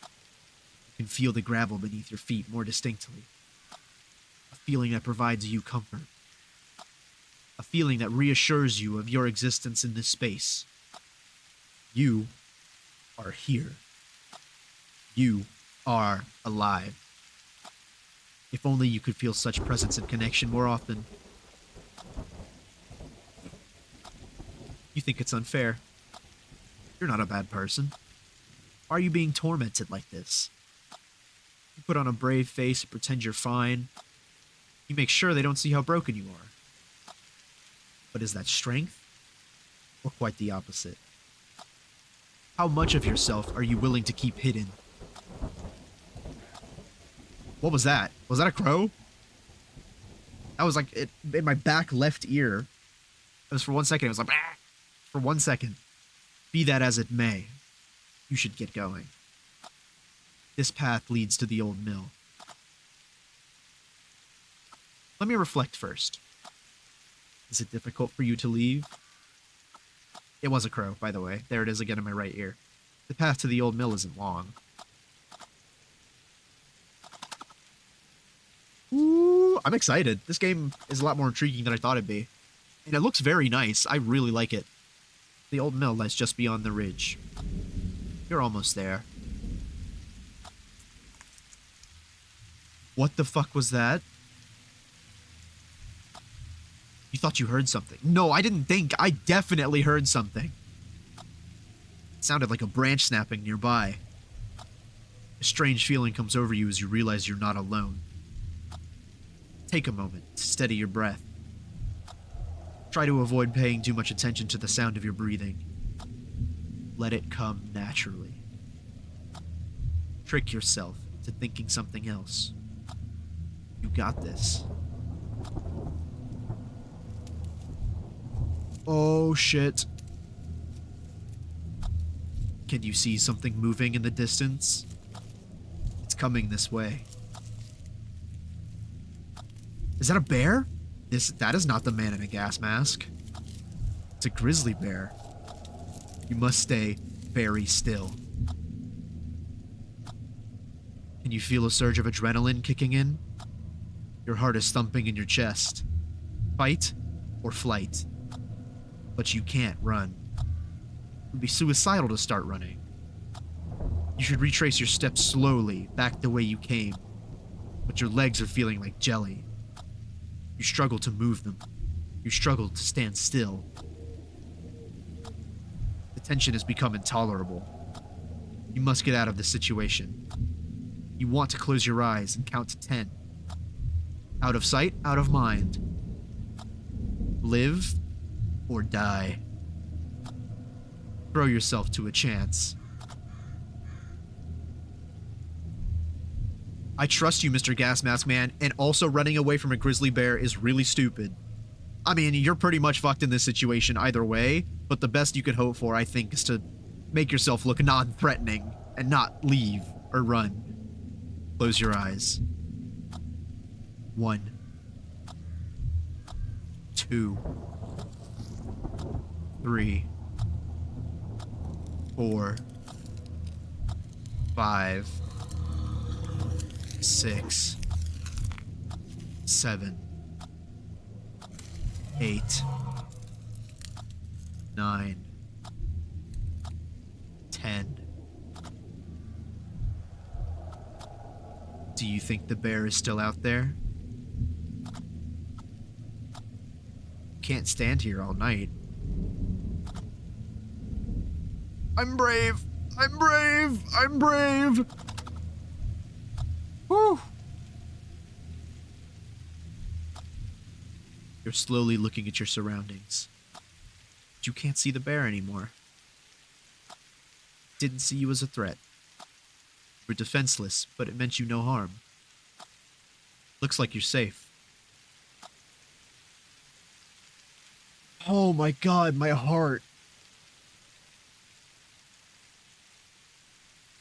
You can feel the gravel beneath your feet more distinctly. A feeling that provides you comfort. A feeling that reassures you of your existence in this space. You are here. You are alive. If only you could feel such presence and connection more often. You think it's unfair. You're not a bad person. Why are you being tormented like this? You put on a brave face and pretend you're fine. You make sure they don't see how broken you are. But is that strength? Or quite the opposite? How much of yourself are you willing to keep hidden? What was that? Was that a crow? That was like it in my back left ear. It was for 1 second. It was like, bah! For 1 second. Be that as it may, you should get going. This path leads to the old mill. Let me reflect first. Is it difficult for you to leave? It was a crow, by the way. There it is again in my right ear. The path to the old mill isn't long. Ooh, I'm excited. This game is a lot more intriguing than I thought it'd be. And it looks very nice. I really like it. The old mill lies just beyond the ridge. You're almost there. What the fuck was that? You thought you heard something. No, I didn't think. I definitely heard something. It sounded like a branch snapping nearby. A strange feeling comes over you as you realize you're not alone. Take a moment to steady your breath. Try to avoid paying too much attention to the sound of your breathing. Let it come naturally. Trick yourself into thinking something else. You got this. Oh shit. Can you see something moving in the distance? It's coming this way. Is that a bear? That is not the man in a gas mask. It's a grizzly bear. You must stay very still. Can you feel a surge of adrenaline kicking in? Your heart is thumping in your chest. Fight or flight. But you can't run. It would be suicidal to start running. You should retrace your steps slowly back the way you came, but your legs are feeling like jelly. You struggle to move them. You struggle to stand still. The tension has become intolerable. You must get out of this situation. You want to close your eyes and count to 10. Out of sight, out of mind. Live or die. Throw yourself to a chance. I trust you, Mr. Gas Mask Man, and also running away from a grizzly bear is really stupid. I mean, you're pretty much fucked in this situation either way, but the best you could hope for, I think, is to make yourself look non-threatening and not leave or run. Close your eyes. 1, 2, 3, 4, 5, 6, 7, 8, 9, 10. Do you think the bear is still out there? Can't stand here all night. I'm brave! I'm brave! I'm brave! Whew! You're slowly looking at your surroundings. But you can't see the bear anymore. It didn't see you as a threat. You were defenseless, but it meant you no harm. Looks like you're safe. Oh my god, my heart.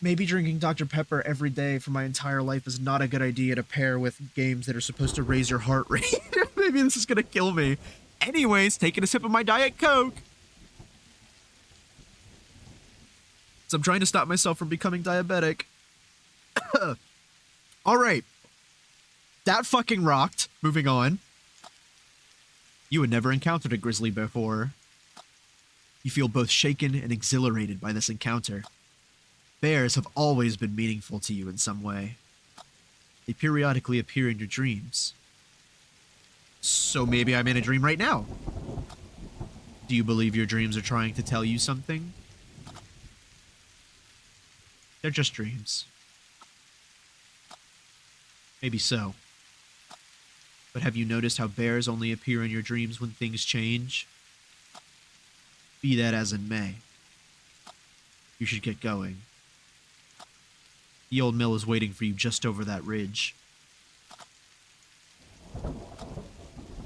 Maybe drinking Dr. Pepper every day for my entire life is not a good idea to pair with games that are supposed to raise your heart rate. Maybe this is gonna kill me. Anyways, taking a sip of my Diet Coke. So I'm trying to stop myself from becoming diabetic. Alright. That fucking rocked. Moving on. You had never encountered a grizzly before. You feel both shaken and exhilarated by this encounter. Bears have always been meaningful to you in some way. They periodically appear in your dreams. So maybe I'm in a dream right now. Do you believe your dreams are trying to tell you something? They're just dreams. Maybe so. But have you noticed how bears only appear in your dreams when things change? Be that as it may. You should get going. The old mill is waiting for you just over that ridge.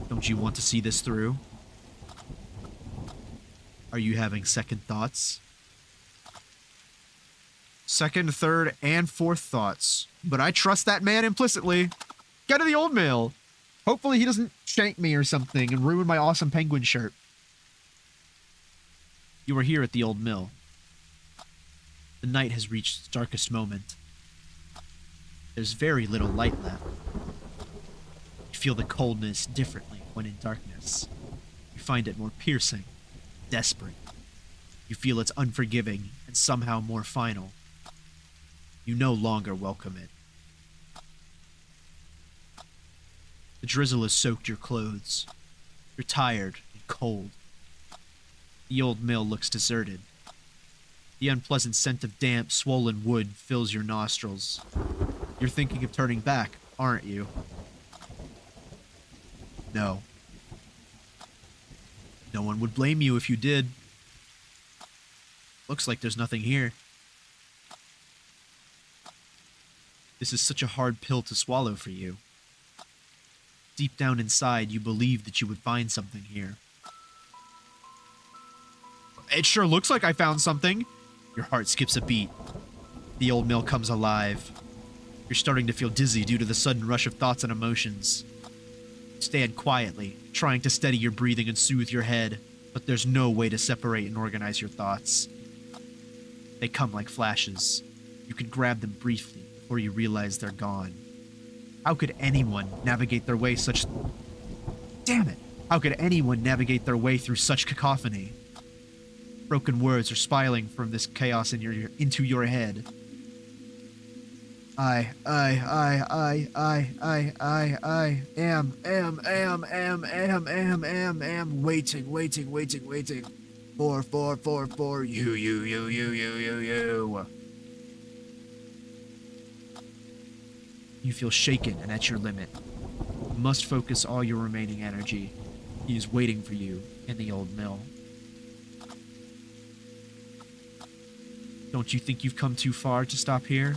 Don't you want to see this through? Are you having second thoughts? Second, third, and fourth thoughts. But I trust that man implicitly. Go to the old mill. Hopefully he doesn't shank me or something and ruin my awesome penguin shirt. You are here at the old mill. The night has reached its darkest moment. There's very little light left. You feel the coldness differently when in darkness. You find it more piercing, desperate. You feel it's unforgiving and somehow more final. You no longer welcome it. The drizzle has soaked your clothes. You're tired and cold. The old mill looks deserted. The unpleasant scent of damp, swollen wood fills your nostrils. You're thinking of turning back, aren't you? No. No one would blame you if you did. Looks like there's nothing here. This is such a hard pill to swallow for you. Deep down inside, you believe that you would find something here. It sure looks like I found something. Your heart skips a beat. The old mill comes alive. You're starting to feel dizzy due to the sudden rush of thoughts and emotions. Stand quietly, trying to steady your breathing and soothe your head, but there's no way to separate and organize your thoughts. They come like flashes. You can grab them briefly before you realize they're gone. How could anyone navigate their way such... Damn it! How could anyone navigate their way through such cacophony? Broken words are spiraling from this chaos into your head. I am waiting for you. You feel shaken and at your limit. You must focus all your remaining energy. He is waiting for you in the old mill. Don't you think you've come too far to stop here?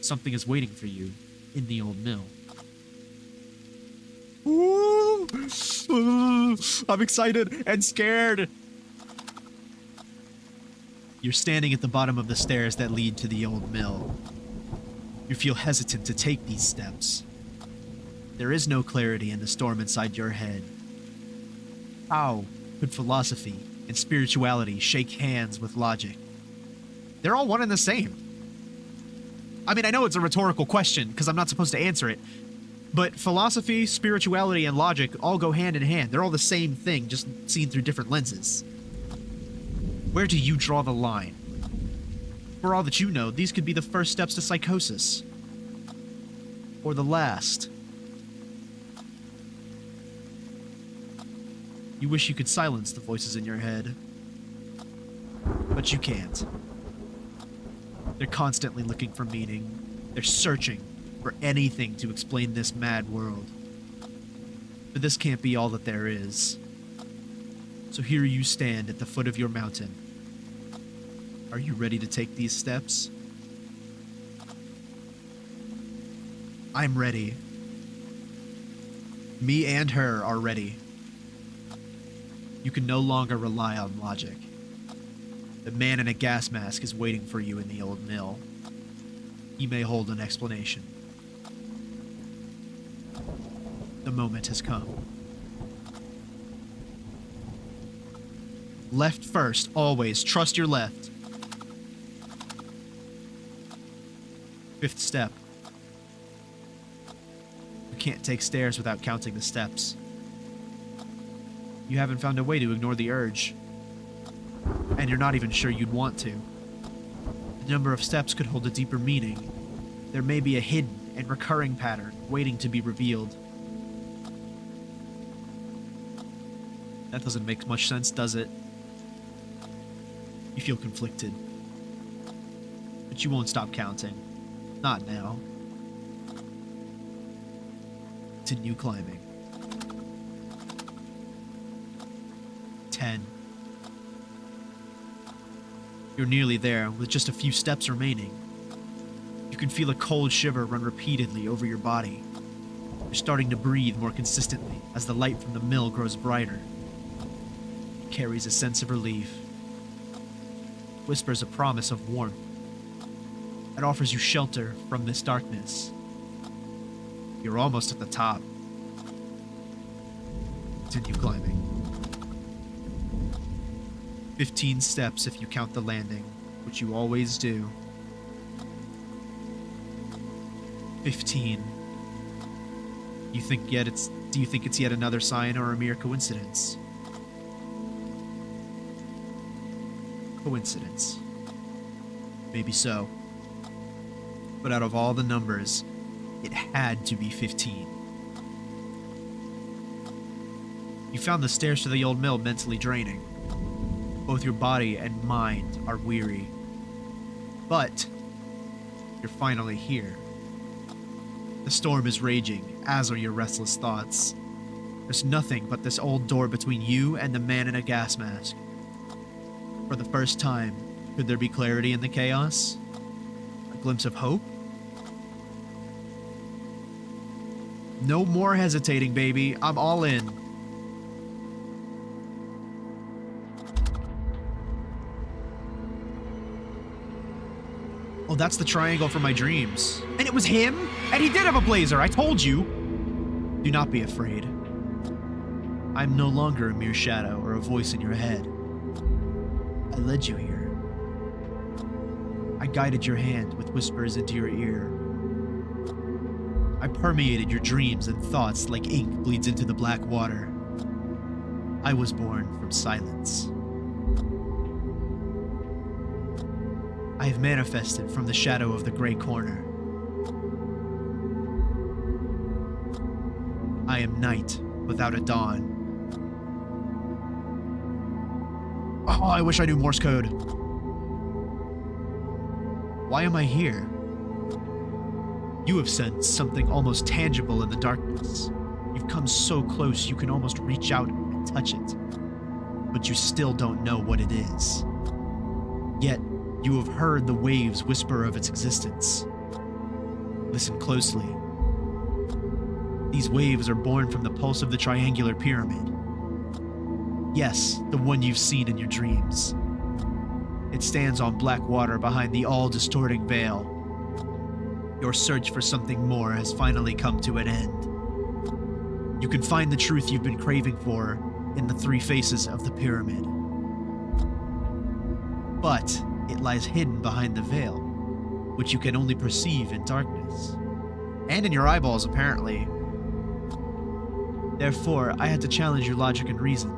Something is waiting for you in the old mill. Ooh! I'm excited and scared. You're standing at the bottom of the stairs that lead to the old mill. You feel hesitant to take these steps. There is no clarity in the storm inside your head. How could philosophy and spirituality shake hands with logic? They're all one and the same. I mean, I know it's a rhetorical question because I'm not supposed to answer it, but philosophy, spirituality, and logic all go hand in hand. They're all the same thing, just seen through different lenses. Where do you draw the line? For all that you know, these could be the first steps to psychosis. Or the last. You wish you could silence the voices in your head. But you can't. They're constantly looking for meaning. They're searching for anything to explain this mad world. But this can't be all that there is. So here you stand at the foot of your mountain. Are you ready to take these steps? I'm ready. Me and her are ready. You can no longer rely on logic. The man in a gas mask is waiting for you in the old mill. He may hold an explanation. The moment has come. Left first, always. Trust your left. 5th step. You can't take stairs without counting the steps. You haven't found a way to ignore the urge. And you're not even sure you'd want to. The number of steps could hold a deeper meaning. There may be a hidden and recurring pattern waiting to be revealed. That doesn't make much sense, does it? You feel conflicted. But you won't stop counting. Not now. Continue climbing. 10. You're nearly there, with just a few steps remaining. You can feel a cold shiver run repeatedly over your body. You're starting to breathe more consistently as the light from the mill grows brighter. It carries a sense of relief. Whispers a promise of warmth. It offers you shelter from this darkness. You're almost at the top. Continue climbing. 15 steps if you count the landing, which you always do. 15. Do you think it's yet another sign or a mere coincidence? Coincidence. Maybe so. But out of all the numbers, it had to be 15. You found the stairs to the old mill mentally draining. Both your body and mind are weary. But you're finally here. The storm is raging, as are your restless thoughts. There's nothing but this old door between you and the man in a gas mask. For the first time, could there be clarity in the chaos? A glimpse of hope? No more hesitating, baby. I'm all in. Oh, that's the triangle from my dreams. And it was him? And he did have a blazer, I told you! Do not be afraid. I'm no longer a mere shadow or a voice in your head. I led you here. I guided your hand with whispers into your ear. I permeated your dreams and thoughts like ink bleeds into the black water. I was born from silence. I have manifested from the shadow of the gray corner. I am night without a dawn. Oh, I wish I knew Morse code. Why am I here? You have sensed something almost tangible in the darkness. You've come so close you can almost reach out and touch it. But you still don't know what it is. Yet, you have heard the waves whisper of its existence. Listen closely. These waves are born from the pulse of the triangular pyramid. Yes, the one you've seen in your dreams. It stands on black water behind the all-distorting veil. Your search for something more has finally come to an end. You can find the truth you've been craving for in the 3 faces of the pyramid. But it lies hidden behind the veil, which you can only perceive in darkness. And in your eyeballs, apparently. Therefore, I had to challenge your logic and reason.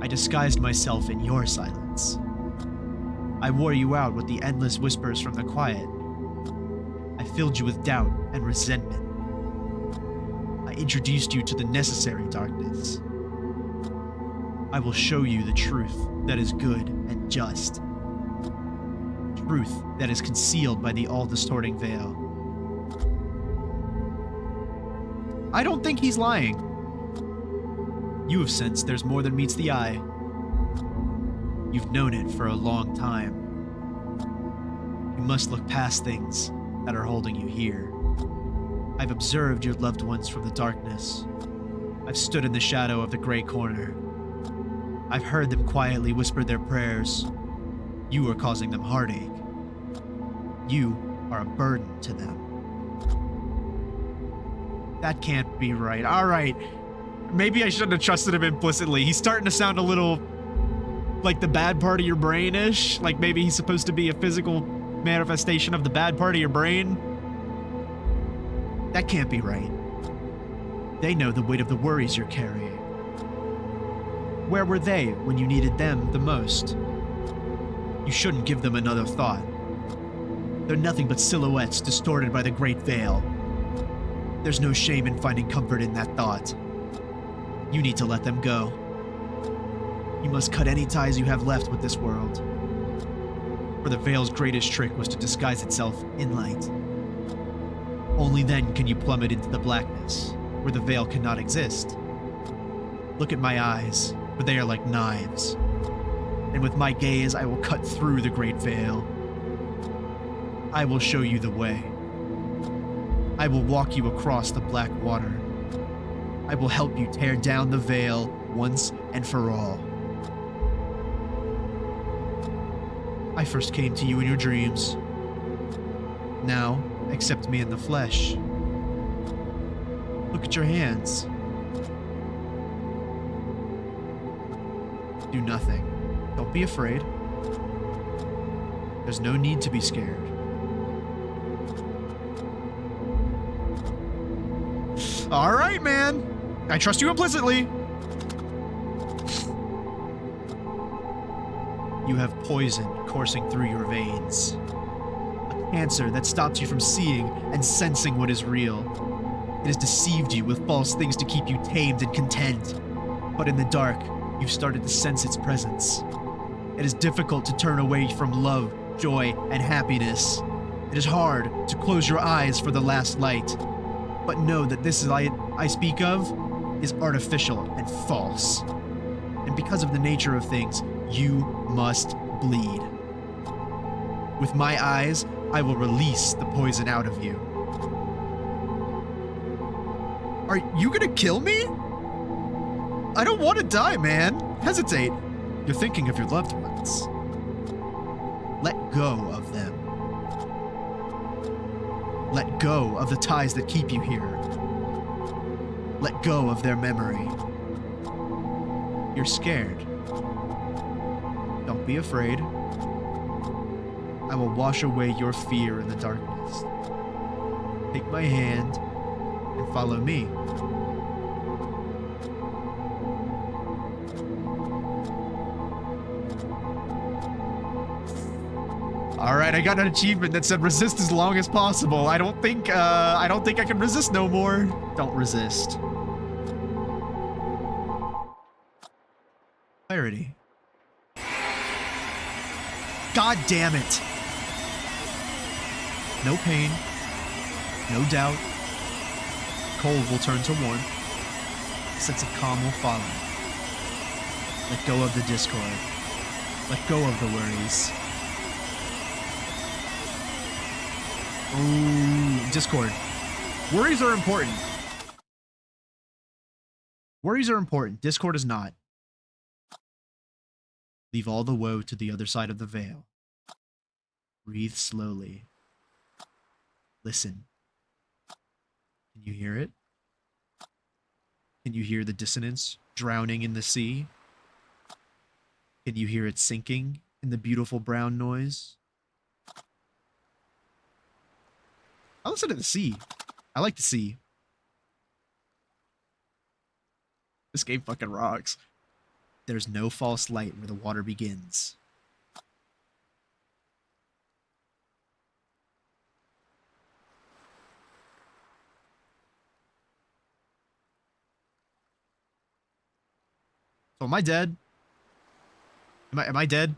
I disguised myself in your silence. I wore you out with the endless whispers from the quiet. I filled you with doubt and resentment. I introduced you to the necessary darkness. I will show you the truth that is good and just. Truth that is concealed by the all-distorting veil. I don't think he's lying. You have sensed there's more than meets the eye. You've known it for a long time. You must look past things that are holding you here. I've observed your loved ones from the darkness. I've stood in the shadow of the gray corner. I've heard them quietly whisper their prayers. You are causing them heartache. You are a burden to them. That can't be right. All right. Maybe I shouldn't have trusted him implicitly. He's starting to sound a little like the bad part of your brain-ish. Like maybe he's supposed to be a physical manifestation of the bad part of your brain. That can't be right. They know the weight of the worries you're carrying. Where were they when you needed them the most? You shouldn't give them another thought. They're nothing but silhouettes distorted by the great veil. There's no shame in finding comfort in that thought. You need to let them go. You must cut any ties you have left with this world. For the veil's greatest trick was to disguise itself in light. Only then can you plummet into the blackness, where the veil cannot exist. Look at my eyes, for they are like knives. And with my gaze, I will cut through the great veil. I will show you the way. I will walk you across the black water. I will help you tear down the veil once and for all. I first came to you in your dreams. Now, accept me in the flesh. Look at your hands. Do nothing. Don't be afraid. There's no need to be scared. All right, man. I trust you implicitly. You have poison coursing through your veins. A cancer that stops you from seeing and sensing what is real. It has deceived you with false things to keep you tamed and content. But in the dark, you've started to sense its presence. It is difficult to turn away from love, joy, and happiness. It is hard to close your eyes for the last light. But know that this light I speak of is artificial and false. And because of the nature of things, you must bleed. With my eyes, I will release the poison out of you. Are you gonna kill me? I don't want to die, man. Hesitate. You're thinking of your loved ones. Let go of them. Let go of the ties that keep you here. Let go of their memory. You're scared. Don't be afraid. I will wash away your fear in the darkness. Take my hand and follow me. All right, I got an achievement that said resist as long as possible. I don't think I can resist no more. Don't resist. Clarity. God damn it. No pain. No doubt. Cold will turn to warmth. A sense of calm will follow. Let go of the discord. Let go of the worries. Ooh, discord. Worries are important. Worries are important. Discord is not. Leave all the woe to the other side of the veil. Breathe slowly. Listen. Can you hear it? Can you hear the dissonance drowning in the sea? Can you hear it sinking in the beautiful brown noise? I listen to the sea. I like the sea. This game fucking rocks. There's no false light where the water begins. So am I dead? Am I dead?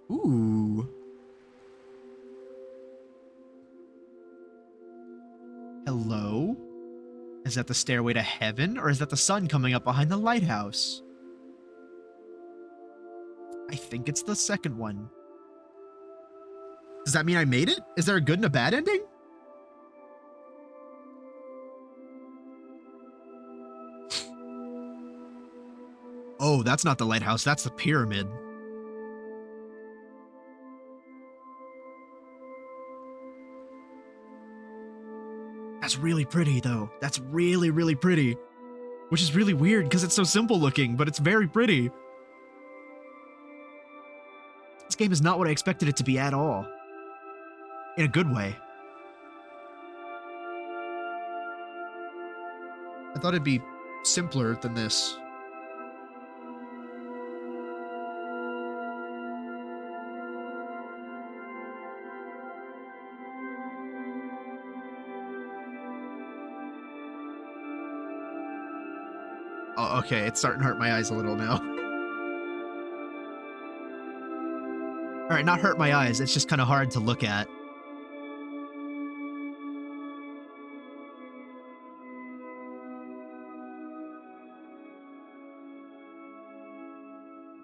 Ooh. Hello? Is that the stairway to heaven, or is that the sun coming up behind the lighthouse? I think it's the second one. Does that mean I made it? Is there a good and a bad ending? Oh, that's not the lighthouse. That's the pyramid. That's really pretty, though. That's really, really pretty. Which is really weird because it's so simple looking, but it's very pretty. This game is not what I expected it to be at all. In a good way. I thought it'd be simpler than this. Oh, okay, it's starting to hurt my eyes a little now. Alright, not hurt my eyes, it's just kind of hard to look at.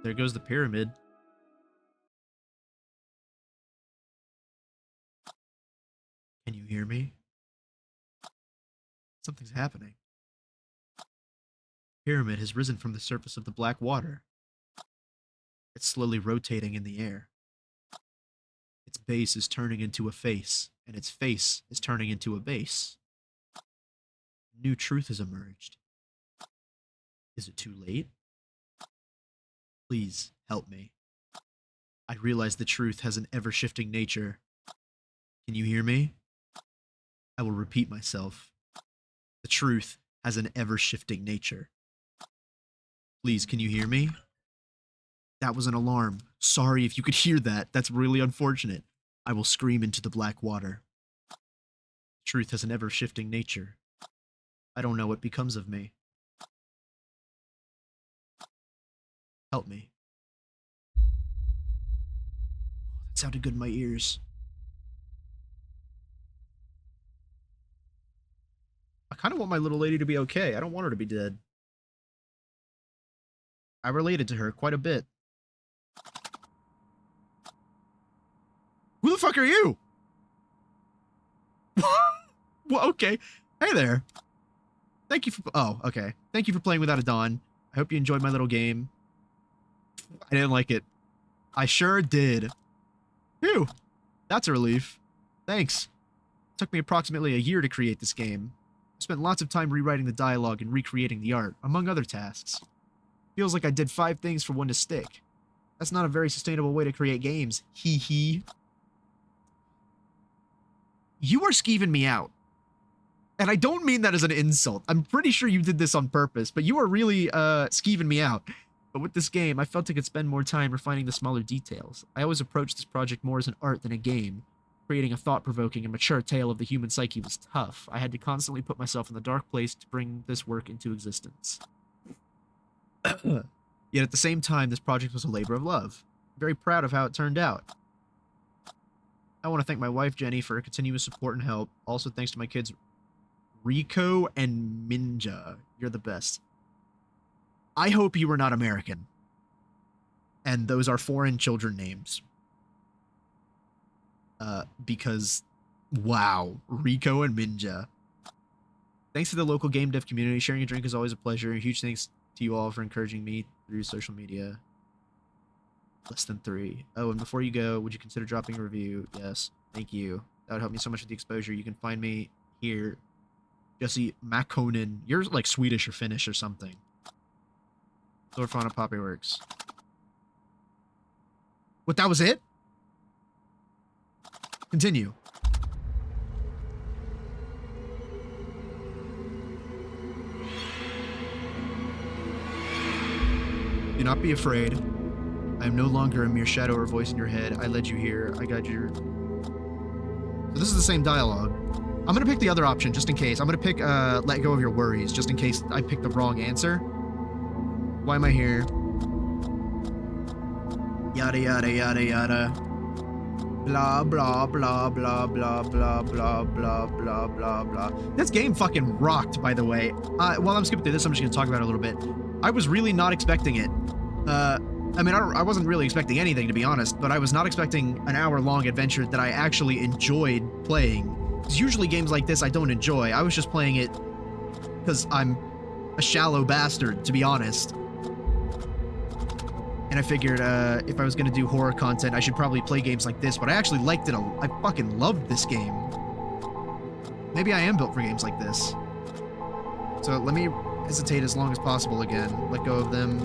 There goes the pyramid. Can you hear me? Something's happening. Pyramid has risen from the surface of the black water. It's slowly rotating in the air. Its base is turning into a face, and its face is turning into a base. New truth has emerged. Is it too late? Please help me. I realize the truth has an ever-shifting nature. Can you hear me? I will repeat myself. The truth has an ever-shifting nature. Please, can you hear me? That was an alarm. Sorry if you could hear that. That's really unfortunate. I will scream into the black water. Truth has an ever-shifting nature. I don't know what becomes of me. Help me. That sounded good in my ears. I kind of want my little lady to be okay. I don't want her to be dead. I related to her quite a bit. Who the fuck are you? Well, okay. Hey there. Thank you for... Oh, okay. Thank you for playing Without a Dawn. I hope you enjoyed my little game. I didn't like it. I sure did. Phew. That's a relief. Thanks. It took me approximately a year to create this game. I spent lots of time rewriting the dialogue and recreating the art, among other tasks. Feels like I did 5 things for one to stick. That's not a very sustainable way to create games. Hee hee. You are skeeving me out. And I don't mean that as an insult. I'm pretty sure you did this on purpose, but you are really skeeving me out. But with this game, I felt I could spend more time refining the smaller details. I always approached this project more as an art than a game. Creating a thought-provoking and mature tale of the human psyche was tough. I had to constantly put myself in the dark place to bring this work into existence. Yet at the same time, this project was a labor of love. I'm very proud of how it turned out. I want to thank my wife, Jenny, for her continuous support and help. Also, thanks to my kids, Rico and Minja. You're the best. I hope you were not American. And those are foreign children names. Because, wow, Rico and Minja. Thanks to the local game dev community. Sharing a drink is always a pleasure. A huge thanks to you all for encouraging me through social media. Less than 3. Oh, and before you go, would you consider dropping a review? Yes. Thank you. That would help me so much with the exposure. You can find me here. Jesse Makonnen. You're like Swedish or Finnish or something. Thorfana Poppy Works. What, that was it? Continue. Do not be afraid. I am no longer a mere shadow or voice in your head. I led you here. I guide you. So this is the same dialogue. I'm gonna pick the other option just in case. I'm gonna pick let go of your worries just in case I pick the wrong answer. Why am I here? Yada yada yada yada. Blah, blah, blah, blah, blah, blah, blah, blah, blah, blah, blah. This game fucking rocked, by the way. While I'm skipping through this, I'm just gonna talk about it a little bit. I was really not expecting it. I mean, I wasn't really expecting anything, to be honest, but I was not expecting an hour-long adventure that I actually enjoyed playing. Because usually games like this I don't enjoy. I was just playing it because I'm a shallow bastard, to be honest. And I figured if I was going to do horror content, I should probably play games like this, but I actually liked it. I fucking loved this game. Maybe I am built for games like this. So let me hesitate as long as possible again. Let go of them.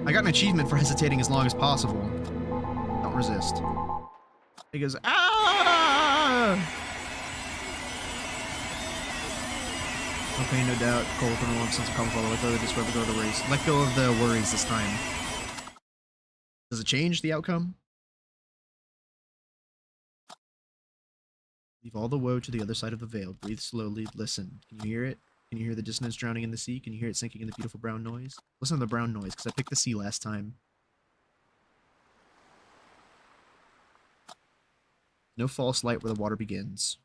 I got an achievement for hesitating as long as possible. Don't resist. He goes, ah! No pain, no doubt. Cold from a warm sense of calm follow. Let go of the discord, let go of the race. Let go of the worries this time. Does it change the outcome? Leave all the woe to the other side of the veil. Breathe slowly. Listen. Can you hear it? Can you hear the dissonance drowning in the sea? Can you hear it sinking in the beautiful brown noise? Listen to the brown noise, because I picked the sea last time. No false light where the water begins.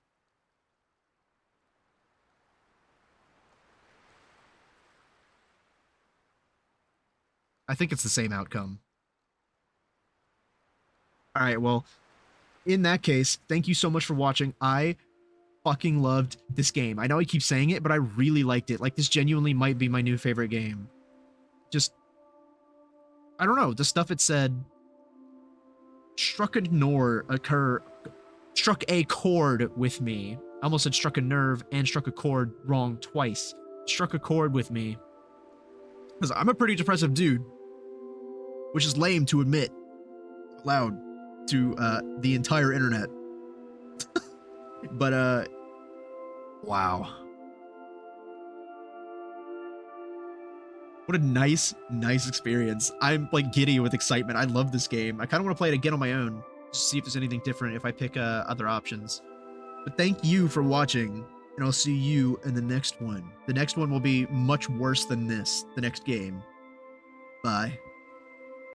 I think it's the same outcome. Alright, well, in that case, thank you so much for watching. I fucking loved this game. I know I keep saying it, but I really liked it. Like, this genuinely might be my new favorite game. Just, I don't know, the stuff it said struck a chord with me. I almost said struck a nerve and struck a chord wrong twice. Struck a chord with me. Because I'm a pretty depressive dude. Which is lame to admit loud to the entire internet. But wow. What a nice experience. I'm like giddy with excitement. I love this game. I kind of want to play it again on my own. Just see if there's anything different if I pick other options. But thank you for watching, and I'll see you in the next one. The next one will be much worse than this, the next game. Bye.